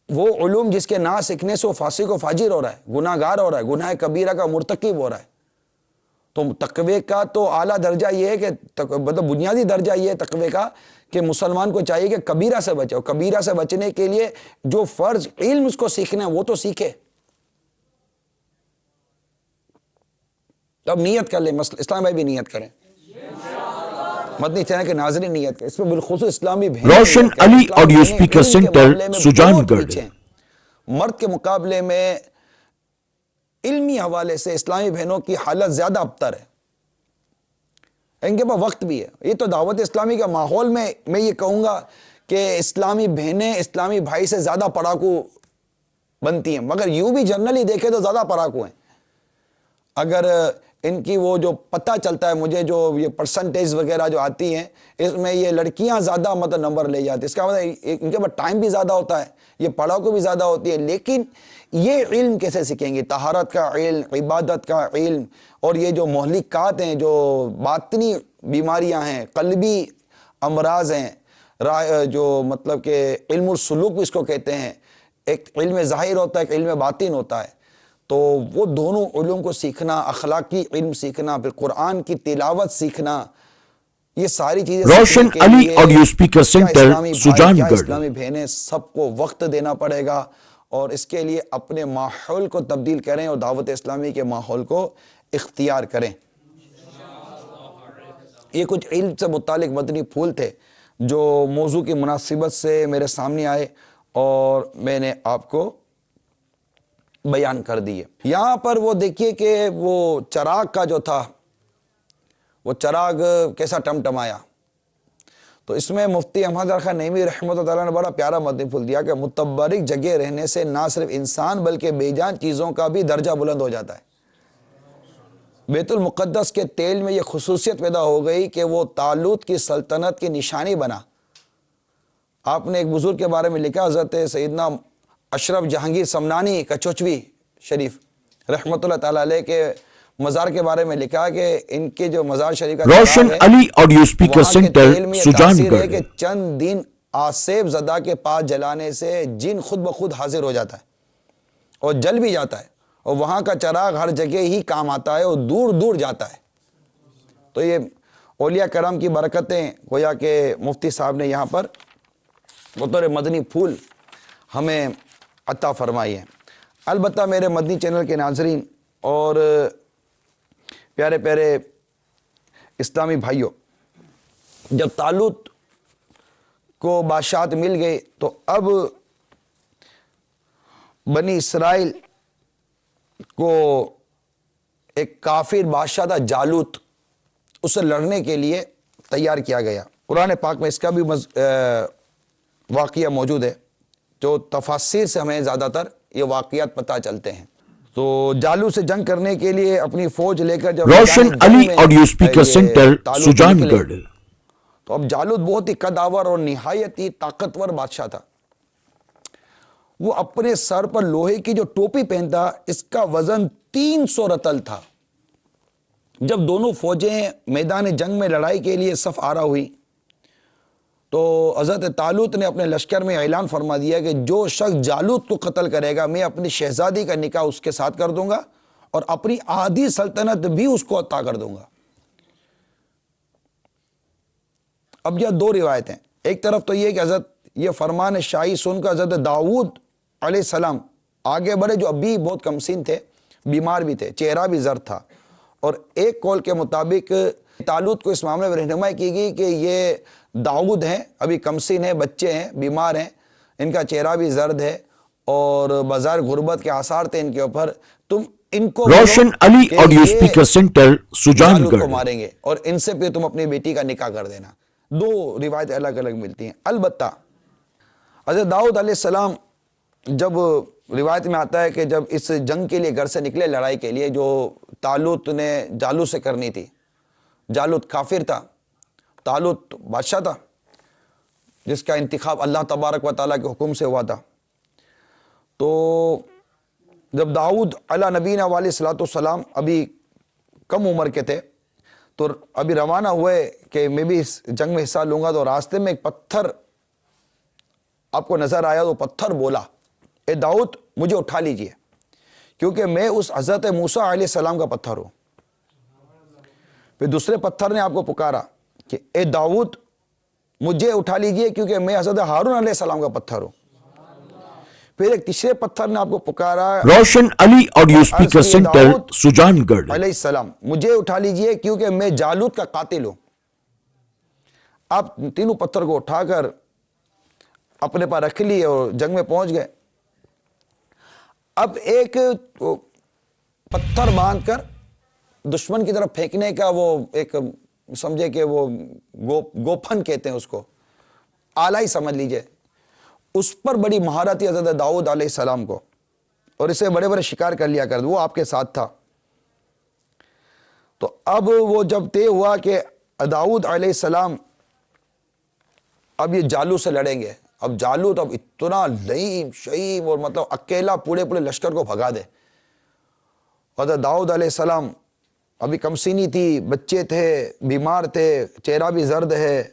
وہ علوم جس کے نہ سیکھنے سے وہ فاسق و فاجر ہو رہا ہے, گناہ گار ہو رہا ہے, گناہ کبیرہ کا مرتکب ہو رہا ہے. تو تقوی کا تو اعلیٰ درجہ یہ ہے کہ مطلب بنیادی درجہ یہ ہے تقوی کا کہ مسلمان کو چاہیے کہ کبیرہ سے بچے, اور کبیرہ سے بچنے کے لیے جو فرض علم اس کو سیکھنا ہے وہ تو سیکھے. اب نیت کر لیں, اسلام بھائی بھی نیت کریں, مدنی چینل کے ناظرین نیت کریں, اس میں بالخصوص اسلامی بہنیں روشن نیت کریں. علی اسلامی آڈیو بہنیں اسپیکر علم کے سینٹر معاملے میں سجان بہت گڑھ. پیچھے ہیں. مرد کے مقابلے میں علمی حوالے سے اسلامی بہنوں کی حالت زیادہ ابتر ہے. ان کے پاس وقت بھی ہے. یہ تو دعوت اسلامی کا ماحول میں یہ کہوں گا کہ اسلامی بہنیں اسلامی بھائی سے زیادہ پڑھاکو بنتی ہیں, مگر یوں بھی جنرلی دیکھے تو زیادہ پڑھاکو ہیں. اگر ان کی وہ جو پتہ چلتا ہے مجھے, جو یہ پرسنٹیج وغیرہ جو آتی ہیں, اس میں یہ لڑکیاں زیادہ مطلب نمبر لے جاتی ہیں. اس کا مطلب ان کے پاس ٹائم بھی زیادہ ہوتا ہے, یہ پڑھاکو بھی زیادہ ہوتی ہے, لیکن یہ علم کیسے سیکھیں گے؟ طہارت کا علم, عبادت کا علم, اور یہ جو مہلکات ہیں, جو باطنی بیماریاں ہیں, قلبی امراض ہیں, جو مطلب کہ علم السلوک بھی اس کو کہتے ہیں. ایک علم ظاہر ہوتا ہے, ایک علم باطن ہوتا ہے. تو وہ دونوں علوم کو سیکھنا, اخلاقی علم سیکھنا, پھر قرآن کی تلاوت سیکھنا, یہ ساری چیزیں روشن سیکھنے کے علی لیے آڈیو اسپیکر کیا سینٹر اسلامی بھائی, سجان کیا گڑھ. اسلامی بہنیں, سب کو وقت دینا پڑے گا, اور اس کے لیے اپنے ماحول کو تبدیل کریں اور دعوت اسلامی کے ماحول کو اختیار کریں. یہ کچھ علم سے متعلق مدنی پھول تھے جو موضوع کی مناسبت سے میرے سامنے آئے اور میں نے آپ کو بیان کر دیے. یہاں پر وہ دیکھیے کہ وہ چراغ کا جو تھا, وہ چراغ کیسا ٹمٹمایا. تو اس میں مفتی احمد خان نعیمی رحمۃ اللہ تعالیٰ نے بڑا پیارا مدنی پھول دیا کہ متبرک جگہ رہنے سے نہ صرف انسان بلکہ بے جان چیزوں کا بھی درجہ بلند ہو جاتا ہے. بیت المقدس کے تیل میں یہ خصوصیت پیدا ہو گئی کہ وہ طالوت کی سلطنت کی نشانی بنا. آپ نے ایک بزرگ کے بارے میں لکھا, حضرت سیدنا اشرف جہانگیر سمنانی کچوچوی شریف رحمۃ اللہ تعالیٰ علیہ کے مزار کے بارے میں لکھا کہ ان کے جو مزار شریف کا روشن علی آڈیو اسپیکر وہاں کے سینٹر تیل میں یہ سجان تاثیر ہے گڑھ. کہ چند دن آصف زدہ کے پاس جلانے سے جن خود بخود حاضر ہو جاتا ہے اور جل بھی جاتا ہے, اور وہاں کا چراغ ہر جگہ ہی کام آتا ہے اور دور دور جاتا ہے. تو یہ اولیاء کرام کی برکتیں گویا کہ مفتی صاحب نے یہاں پر بطور مدنی پھول ہمیں عطا فرمائی ہے. البتہ میرے مدنی چینل کے ناظرین اور پیارے پیارے اسلامی بھائیوں, جب طالوت کو بادشاہت مل گئی تو اب بنی اسرائیل کو ایک کافر بادشاہ تھا جالوت, اسے لڑنے کے لیے تیار کیا گیا. قرآن پاک میں اس کا بھی واقعہ موجود ہے, جو تفاسیر سے ہمیں زیادہ تر یہ واقعات پتہ چلتے ہیں. تو جالوت سے جنگ کرنے کے لیے اپنی فوج لے کر جب روشن علی آڈیو اسپیکر سینٹر طالوت سجان نکلے, گڑھ. تو اب جالوت بہت ہی قداور اور نہایت ہی طاقتور بادشاہ تھا. وہ اپنے سر پر لوہے کی جو ٹوپی پہنتا, اس کا وزن 300 رتل تھا. جب دونوں فوجیں میدان جنگ میں لڑائی کے لیے صف آرا ہوئی تو حضرت طالوت نے اپنے لشکر میں اعلان فرما دیا کہ جو شخص جالوت کو قتل کرے گا میں اپنی شہزادی کا نکاح اس کے ساتھ کر دوں گا اور اپنی آدھی سلطنت بھی اس کو عطا کر دوں گا. اب یہ دو روایتیں, ایک طرف تو یہ کہ حضرت یہ فرمان شاہی سن کر حضرت داؤد علیہ السلام آگے بڑھے, جو ابھی بہت کمسین تھے, بیمار بھی تھے, چہرہ بھی زرد تھا. اور ایک قول کے مطابق طالوت کو اس معاملے میں رہنمائی کی گئی کہ یہ داؤد ہیں, ابھی کمسین ہیں, بچے ہیں, بیمار ہیں, ان کا چہرہ بھی زرد ہے اور بظاہر غربت کے آثار تھے ان کے اوپر، تم ان کو روشن بولو علی کہ آڈیو یہ اسپیکر سینٹر سجان جالوت کو گڑھ۔ ماریں گے اور ان سے پھر تم اپنی بیٹی کا نکاح کر دینا۔ دو روایت الگ الگ ملتی ہیں۔ البتہ حضرت داؤد علیہ السلام، جب روایت میں آتا ہے کہ جب اس جنگ کے لیے گھر سے نکلے، لڑائی کے لیے، جو طالوت نے جالوت سے کرنی تھی، جالوت کافر تھا، طالوت بادشاہ تھا جس کا انتخاب اللہ تبارک و تعالیٰ کے حکم سے ہوا تھا۔ تو جب داؤد علیہ نبینا علیہ الصلوۃ والسلام ابھی کم عمر کے تھے، تو ابھی روانہ ہوئے کہ میں بھی اس جنگ میں حصہ لوں گا، تو راستے میں ایک پتھر آپ کو نظر آیا، تو پتھر بولا، اے داؤد مجھے اٹھا لیجئے، کیونکہ میں اس حضرت موسیٰ علیہ السلام کا پتھر ہوں۔ پھر دوسرے پتھر نے آپ کو پکارا کہ اے داؤد مجھے اٹھا لیجئے، کیونکہ میں حضرت ہارون علیہ السلام کا پتھر ہوں۔ پھر ایک تیسرے پتھر نے آپ کو پکارا، روشن علی آڈیو عرض اسپیکر کیے سینٹر داؤد سجان گڑھ۔ علیہ السلام مجھے اٹھا لیجئے، کیونکہ میں جالوت کا قاتل ہوں۔ آپ تینوں پتھر کو اٹھا کر اپنے پاس رکھ لیے اور جنگ میں پہنچ گئے۔ اب ایک پتھر باندھ کر دشمن کی طرف پھینکنے کا وہ ایک سمجھے کہ وہ گوپھن کہتے ہیں اس کو، آلہ ہی سمجھ لیجئے، اس پر بڑی مہارت تھی حضرت داؤد علیہ السلام کو، اور اسے بڑے بڑے شکار کر لیا کر، وہ آپ کے ساتھ تھا۔ تو اب وہ جب طے ہوا کہ داؤد علیہ السلام اب یہ جالوت سے لڑیں گے، اب جالوت اب اتنا لئیم شئیم اور مطلب اکیلا پورے لشکر کو بھگا دے۔ حضرت داؤد علیہ السلام ابھی کم سینی تھی، بچے تھے، بیمار تھے، چہرہ بھی زرد ہے،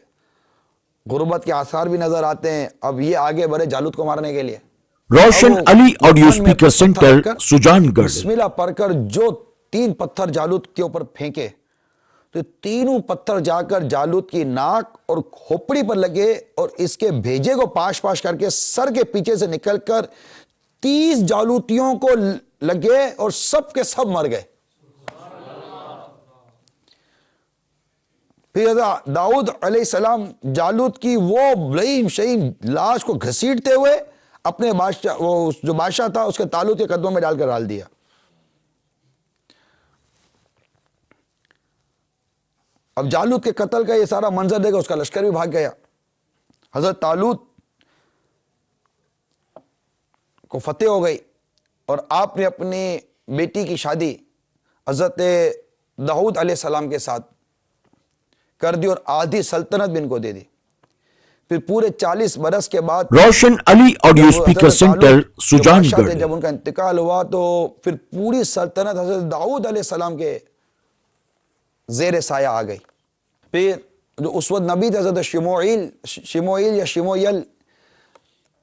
غربت کے آثار بھی نظر آتے ہیں، اب یہ آگے بڑھے جالوت کو مارنے کے لیے۔ روشن اب وہ علی آڈیو گوپھن میں اسپیکر پتھر سینٹر رکھ کر سجان گڑھ۔ بسم اللہ پڑھ کر جو 3 پتھر جالوت کے اوپر پھینکے، تو تینوں پتھر جا کر جالوت کی ناک اور کھوپڑی پر لگے، اور اس کے بھیجے کو پاش پاش کر کے سر کے پیچھے سے نکل کر 30 جالوتیوں کو لگے اور سب کے سب مر گئے۔ پھر حضرت داؤد علیہ السلام جالوت کی وہ لئیم شئیم لاش کو گھسیٹتے ہوئے اپنے بادشاہ، وہ جو بادشاہ تھا اس کے طالوت کے قدموں میں ڈال دیا۔ اب جالوت کے قتل کا یہ سارا منظر دیکھا، اس کا لشکر بھی بھاگ گیا۔ حضرت طالوت کو فتح ہو گئی، اور آپ نے اپنی بیٹی کی شادی حضرت داؤد علیہ السلام کے ساتھ کر دی، اور آدھی سلطنت بھی ان کو دے دی۔ پھر پورے 40 برس کے بعد روشن علی آڈیو جب اسپیکر حضرت سینٹر طالوت جو سجان بادشاہ تھے، گڑھ۔ جب ان کا انتقال ہوا، تو پھر پوری سلطنت حضرت داؤد علیہ السلام کے زیر سایہ آ گئی۔ پھر جو اس وقت نبی تھے حضرت شموئیل یا شموئیل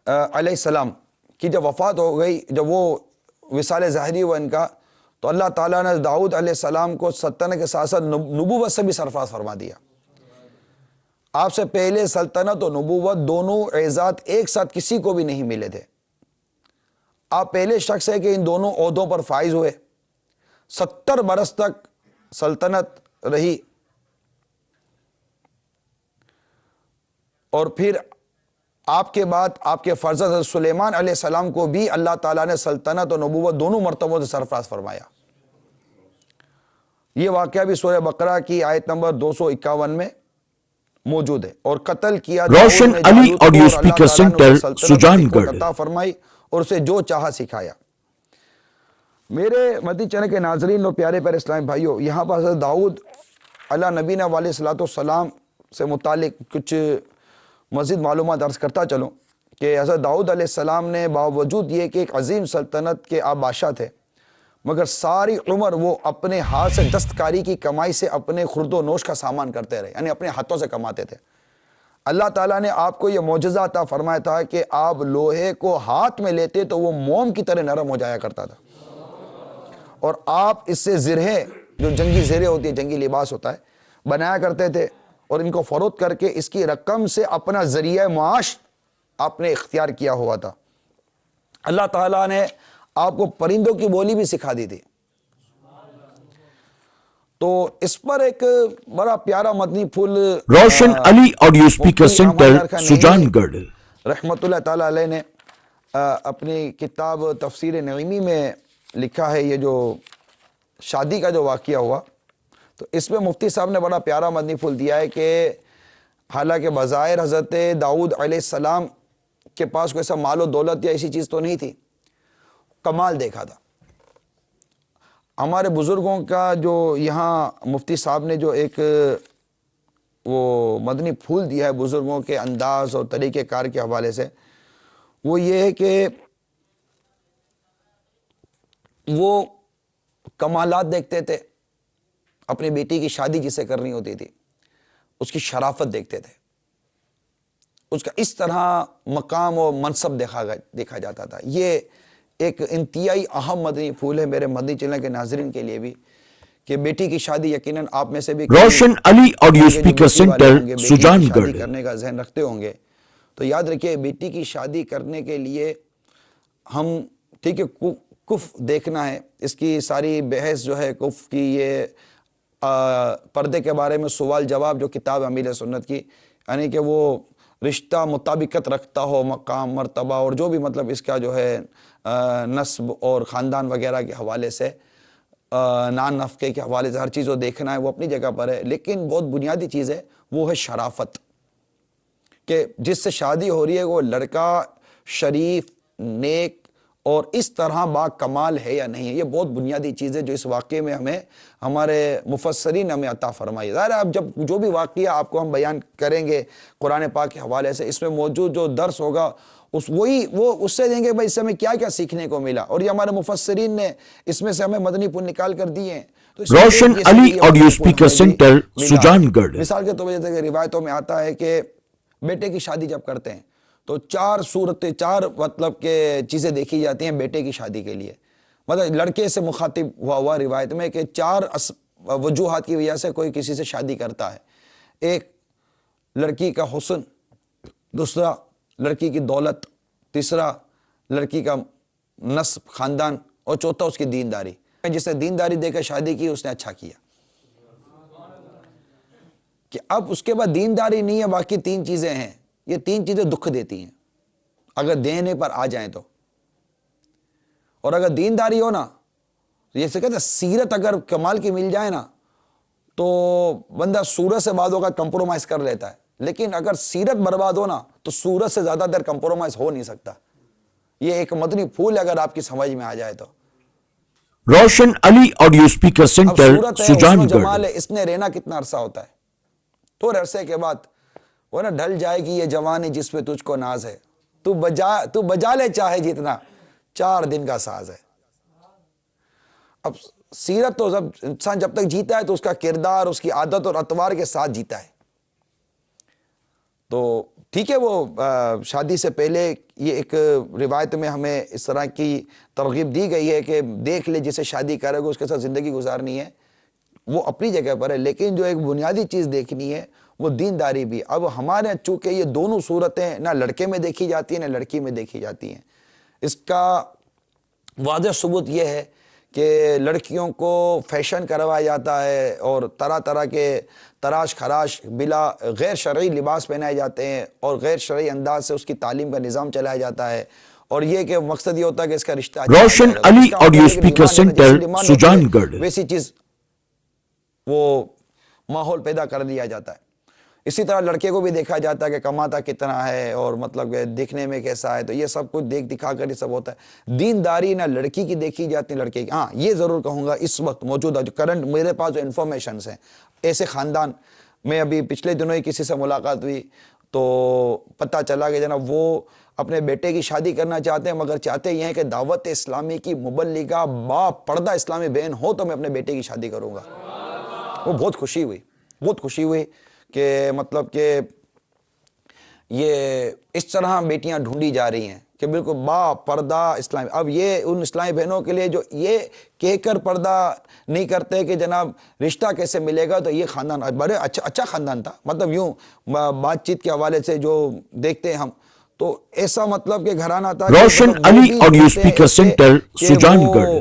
علیہ السلام کی جب وفات ہو گئی، جب وہ وصال ظاہری ہوا ان کا، تو اللہ تعالیٰ نے داؤد علیہ السلام کو سلطنت کے ساتھ ساتھ نبوت سے بھی سرفراز فرما دیا۔ آپ سے پہلے سلطنت اور نبوت دونوں اعزاز ایک ساتھ کسی کو بھی نہیں ملے تھے۔ آپ پہلے شخص ہے کہ ان دونوں عہدوں پر فائز ہوئے۔ 70 برس تک سلطنت رہی، اور پھر آپ کے بعد آپ کے فرزند حضرت سلیمان علیہ السلام کو بھی اللہ تعالیٰ نے سلطنت اور نبوت دونوں مرتبوں سے سرفراز فرمایا۔ یہ واقعہ بھی سورہ بقرہ کی آیت نمبر 251 میں موجود ہے۔ اور قتل کیا روشن داؤد نے علی جالوت کو، آڈیو اور اللہ اسپیکر تعالیٰ نے سینٹر اسے سلطنت سجان اور حکمت گڑھ۔ عطا فرمائی، اور اسے جو چاہا سکھایا۔ میرے مدنی چینل کے ناظرین اور پیارے پیارے اسلامی بھائیوں، یہاں پر حضرت داؤد علیہ نبینا علیہ الصلوۃ والسلام سے متعلق کچھ مزید معلومات عرض کرتا چلوں کہ حضرت داؤد علیہ السلام نے باوجود یہ کہ ایک عظیم سلطنت کے آپ بادشاہ تھے، مگر ساری عمر وہ اپنے ہاتھ سے دستکاری کی کمائی سے اپنے خورد و نوش کا سامان کرتے رہے، یعنی اپنے ہاتھوں سے کماتے تھے۔ اللہ تعالیٰ نے آپ کو یہ معجزہ عطا فرمایا تھا کہ آپ لوہے کو ہاتھ میں لیتے تو وہ موم کی طرح نرم ہو جایا کرتا تھا، اور آپ اس سے زرہیں، جو جنگی زرہیں ہوتی ہیں، جنگی لباس ہوتا ہے، بنایا کرتے تھے، اور ان کو فروخت کر کے اس کی رقم سے اپنا ذریعہ معاش آپ نے اختیار کیا ہوا تھا۔ اللہ تعالیٰ نے آپ کو پرندوں کی بولی بھی سکھا دی تھی۔ تو اس پر ایک بڑا پیارا مدنی پھول روشن علی آڈیو اسپیکر مفتی سینٹر احمد یار خان سجان گڑھ۔ رحمت اللہ تعالیٰ علیہ نے اپنی کتاب تفسیر نعیمی میں لکھا ہے، یہ جو شادی کا جو واقعہ ہوا، تو اس میں مفتی صاحب نے بڑا پیارا مدنی پھول دیا ہے کہ حالانکہ بظاہر حضرت داؤد علیہ السلام کے پاس کوئی ایسا مال و دولت یا ایسی چیز تو نہیں تھی، کمال دیکھا تھا۔ ہمارے بزرگوں کا جو یہاں مفتی صاحب نے جو ایک وہ مدنی پھول دیا ہے بزرگوں کے انداز اور طریقہ کار کے حوالے سے، وہ یہ ہے کہ وہ کمالات دیکھتے تھے، اپنی بیٹی کی شادی جسے کرنی ہوتی تھی اس کی شرافت دیکھتے تھے، اس کا اس طرح مقام و منصب دیکھا جاتا تھا۔ یہ ایک انتہائی اہم مدنی پھول ہے میرے مدنی چینل کے ناظرین کے لیے بھی، کہ بیٹی کی شادی یقیناً آپ میں سے بھی روشن علی آڈیو جو اسپیکر بیٹی والے سینٹر ہوں گے، بیٹی کی سجان شادی گڑھ۔ کرنے کا ذہن رکھتے ہوں گے، تو یاد رکھیے بیٹی کی شادی کرنے کے لیے ہم ٹھیک ہے کف دیکھنا ہے، اس کی ساری بحث جو ہے کف کی، یہ پردے کے بارے میں سوال جواب جو کتاب امیل سنت کی، یعنی کہ وہ رشتہ مطابقت رکھتا ہو مقام مرتبہ اور جو بھی مطلب اس کا جو ہے نسب اور خاندان وغیرہ کے حوالے سے، نان نفقے کے حوالے سے ہر چیز کو دیکھنا ہے، وہ اپنی جگہ پر ہے، لیکن بہت بنیادی چیز ہے وہ ہے شرافت، کہ جس سے شادی ہو رہی ہے وہ لڑکا شریف، نیک اور اس طرح با کمال ہے یا نہیں ہے۔ یہ بہت بنیادی چیز ہے جو اس واقعے میں ہمیں ہمارے مفسرین ہمیں عطا فرمائی۔ ظاہر ہے اب جب جو بھی واقعہ آپ کو ہم بیان کریں گے قرآن پاک کے حوالے سے، اس میں موجود جو درس ہوگا وہ اس سے دیں گے بھائی اس سے ہمیں کیا کیا سیکھنے کو ملا، اور یہ ہمارے مفسرین نے اس میں سے ہمیں مدنی پھول نکال کر دیے ہیں۔ تو اس روشن یہ علی یہ آڈیو مدنی پھول اسپیکر ہمیں بھی سینٹر ملا۔ سجان گڑھ۔ مثال کے طور پر جیسے روایتوں میں آتا ہے کہ بیٹے کی شادی جب کرتے ہیں تو چار مطلب کہ چیزیں دیکھی جاتی ہیں بیٹے کی شادی کے لیے، مطلب لڑکے سے مخاطب ہوا روایت میں کہ 4 وجوہات کی وجہ سے کوئی کسی سے شادی کرتا ہے۔ ایک لڑکی کا حسن، دوسرا لڑکی کی دولت، تیسرا لڑکی کا نسب خاندان، اور چوتھا اس کی دینداری۔ جس نے دینداری دے کر شادی کی اس نے اچھا کیا۔ کہ اب اس کے بعد دینداری نہیں ہے، باقی 3 چیزیں ہیں، یہ 3 چیزیں دکھ دیتی ہیں اگر دینے پر آ جائیں تو، اور اگر دینداری ہو نا، جیسے کہتے ہیں سیرت اگر کمال کی مل جائے نا تو بندہ سورت سے بعد ہوگا کمپرومائز کر لیتا ہے، لیکن اگر سیرت برباد ہو نا تو سورت سے زیادہ دیر کمپرومائز ہو نہیں سکتا۔ یہ ایک مدنی پھول ہے اگر آپ کی سمجھ میں آ جائے تو۔ روشن علی آڈیو اسپیکر اب سینٹر صورت ہے، سجان حسن و گڑھ۔ جمال ہے، اس نے رہنا کتنا عرصہ ہوتا ہے، تھوڑے عرصے کے بعد وہ نا ڈھل جائے گی یہ جوانی جس پہ تجھ کو ناز ہے، تو بجا لے چاہے جتنا، 4 دن کا ساز ہے۔ اب سیرت تو انسان جب تک جیتا ہے تو اس کا کردار، اس کی عادت اور اطوار کے ساتھ جیتا ہے۔ تو ٹھیک ہے، وہ شادی سے پہلے یہ ایک روایت میں ہمیں اس طرح کی ترغیب دی گئی ہے کہ دیکھ لے جسے شادی کرے گا اس کے ساتھ زندگی گزارنی ہے، وہ اپنی جگہ پر ہے، لیکن جو ایک بنیادی چیز دیکھنی ہے وہ دینداری بھی۔ اب ہمارے چونکہ یہ دونوں صورتیں نہ لڑکے میں دیکھی جاتی ہیں نہ لڑکی میں دیکھی جاتی ہیں، اس کا واضح ثبوت یہ ہے کہ لڑکیوں کو فیشن کروایا جاتا ہے اور طرح طرح کے تراش خراش بلا غیر شرعی لباس پہنائے جاتے ہیں اور غیر شرعی انداز سے اس کی تعلیم کا نظام چلایا جاتا ہے، اور یہ کہ مقصد یہ ہوتا ہے کہ اس کا رشتہ اچھا روشن ہو جائے گا۔ علی اس کا مطلب آڈیو ہے کہ اسپیکر ڈیمانڈ ہے نا، سینٹر جیسی ڈیمانڈ ہوتی ہے، سجان گڑھ۔ ویسی چیز وہ ماحول پیدا کر دیا جاتا ہے۔ اسی طرح لڑکے کو بھی دیکھا جاتا ہے کہ کماتا کتنا ہے اور مطلب کہ دیکھنے میں کیسا ہے، تو یہ سب کچھ دیکھ دکھا کر یہ سب ہوتا ہے۔ دینداری نہ لڑکی کی دیکھی جاتی ہے لڑکے کی۔ ہاں یہ ضرور کہوں گا اس وقت موجودہ جو کرنٹ میرے پاس جو انفارمیشنز ہیں، ایسے خاندان میں ابھی پچھلے دنوں ہی کسی سے ملاقات ہوئی تو پتہ چلا کہ جناب وہ اپنے بیٹے کی شادی کرنا چاہتے ہیں، مگر چاہتے یہ ہیں کہ دعوت اسلامی کی مبلغہ با پردہ اسلامی بہن ہو تو میں اپنے بیٹے کی شادی کروں گا۔ وہ بہت خوشی ہوئی کہ مطلب کہ یہ اس طرح بیٹیاں ڈھونڈی جا رہی ہیں کہ بالکل با پردہ اسلامی۔ اب یہ ان اسلامی بہنوں کے لیے جو یہ کہہ کر پردہ نہیں کرتے کہ جناب رشتہ کیسے ملے گا، تو یہ خاندان بڑے اچھا خاندان تھا، مطلب یوں بات چیت کے حوالے سے جو دیکھتے ہیں ہم تو ایسا مطلب کہ گھرانہ تھا۔ روشن علی آڈیو اسپیکر سینٹر سجان گڑھ۔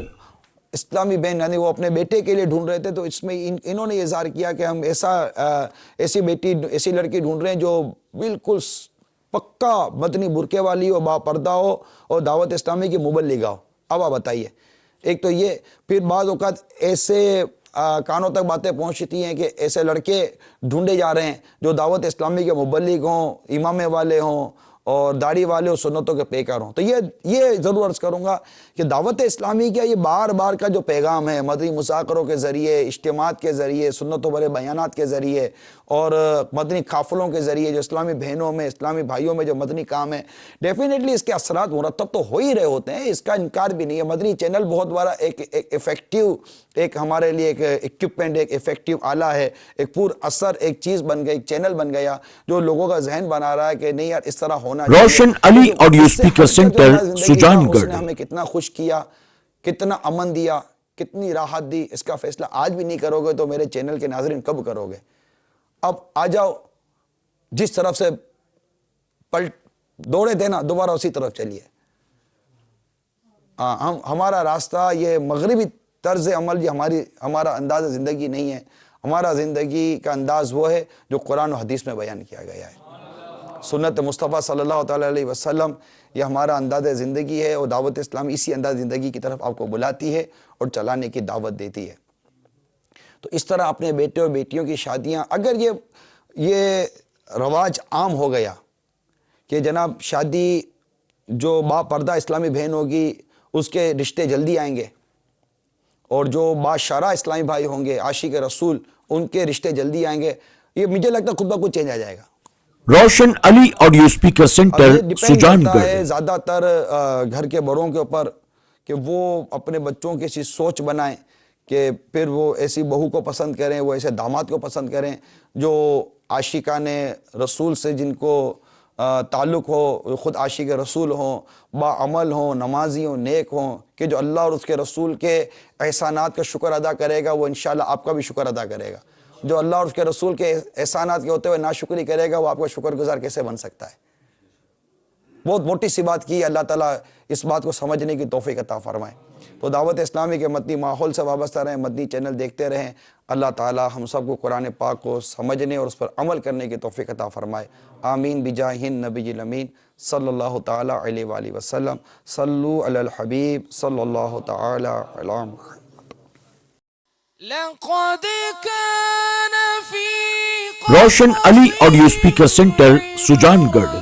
اسلامی بہن یعنی وہ اپنے بیٹے کے لیے ڈھونڈ رہے تھے، تو اس میں انہوں نے اظہار کیا کہ ہم ایسی لڑکی ڈھونڈ رہے ہیں جو بالکل پکا مدنی برقعے والی ہو, با پردہ ہو اور دعوت اسلامی کی مبلغہ ہو. اب آپ بتائیے, ایک تو یہ, پھر بعض اوقات ایسے کانوں تک باتیں پہنچتی ہیں کہ ایسے لڑکے ڈھونڈے جا رہے ہیں جو دعوت اسلامی کے مبلغ ہوں, امامے والے ہوں اور داڑھی والے اور سنتوں کے پیکر ہوں. تو یہ ضرور عرض کروں گا کہ دعوت اسلامی کا یہ بار بار کا جو پیغام ہے, مدنی مذاکروں کے ذریعے, اجتماعات کے ذریعے, سنتوں بھرے بیانات کے ذریعے اور مدنی قافلوں کے ذریعے جو اسلامی بہنوں میں, اسلامی بھائیوں میں جو مدنی کام ہے, ڈیفینیٹلی اس کے اثرات مرتب تو ہو ہی رہے ہوتے ہیں, اس کا انکار بھی نہیں ہے. مدنی چینل بہت بڑا ایک ایفیکٹیو, ایک ہمارے لیے ایک ایکوپمنٹ, ایک ایفیکٹیو آلہ ہے, ایک پور اثر ایک چیز بن گئی, ایک چینل بن گیا جو لوگوں کا ذہن بنا رہا ہے کہ نہیں یار اس طرح ہونا چاہیے. روشن علی آڈیو اسپیکر سینٹر سجان اس گڑھ. نے ہمیں کتنا خوش کیا, کتنا امن دیا, کتنی راحت دی, اس کا فیصلہ آج بھی نہیں کرو گے تو میرے چینل کے ناظرین کب کرو گے؟ اب آ جاؤ, جس طرف سے دوڑے تھے نا دوبارہ اسی طرف چلیے. ہمارا راستہ یہ مغربی طرز عمل, یہ ہمارا انداز زندگی نہیں ہے. ہمارا زندگی کا انداز وہ ہے جو قرآن و حدیث میں بیان کیا گیا ہے. سنت مصطفیٰ صلی اللہ تعالیٰ علیہ وسلم یہ ہمارا انداز زندگی ہے, اور دعوت اسلامی اسی انداز زندگی کی طرف آپ کو بلاتی ہے اور چلانے کی دعوت دیتی ہے. تو اس طرح اپنے بیٹے اور بیٹیوں کی شادیاں, اگر یہ رواج عام ہو گیا کہ جناب شادی جو با پردہ اسلامی بہن ہوگی اس کے رشتے جلدی آئیں گے, اور جو با شرع اسلامی بھائی ہوں گے عاشق رسول ان کے رشتے جلدی آئیں گے, یہ مجھے لگتا ہے خود بخود چینج آ جائے گا. روشن علی آڈیو اسپیکر سینٹر سجان گڑھ. زیادہ تر گھر کے بڑوں کے اوپر کہ وہ اپنے بچوں کی ایسی سوچ بنائیں کہ پھر وہ ایسی بہو کو پسند کریں, وہ ایسے داماد کو پسند کریں جو عاشقان رسول سے جن کو تعلق ہو, خود عاشق رسول ہوں, با عمل ہوں, نمازی ہوں, نیک ہوں, کہ جو اللہ اور اس کے رسول کے احسانات کا شکر ادا کرے گا وہ انشاءاللہ آپ کا بھی شکر ادا کرے گا. جو اللہ اور اس کے رسول کے احسانات کے ہوتے ہوئے ناشکری کرے گا وہ آپ کا شکر گزار کیسے بن سکتا ہے؟ بہت موٹی سی بات کی. اللہ تعالیٰ اس بات کو سمجھنے کی توفیق عطا فرمائے. تو دعوت اسلامی کے مدنی ماحول سے وابستہ رہیں, مدنی چینل دیکھتے رہیں. اللہ تعالیٰ ہم سب کو قرآن پاک کو سمجھنے اور اس پر عمل کرنے کی توفیق عطا فرمائے. آمین بجاہ النبی الامین صلی اللہ تعالیٰ علیہ وآلہ وسلم. صلو علی الحبیب صلی اللہ تعالیٰ علیہ وسلم. لقد كان في روشن علی آڈیو اسپیکر سینٹر سجان گڑھ.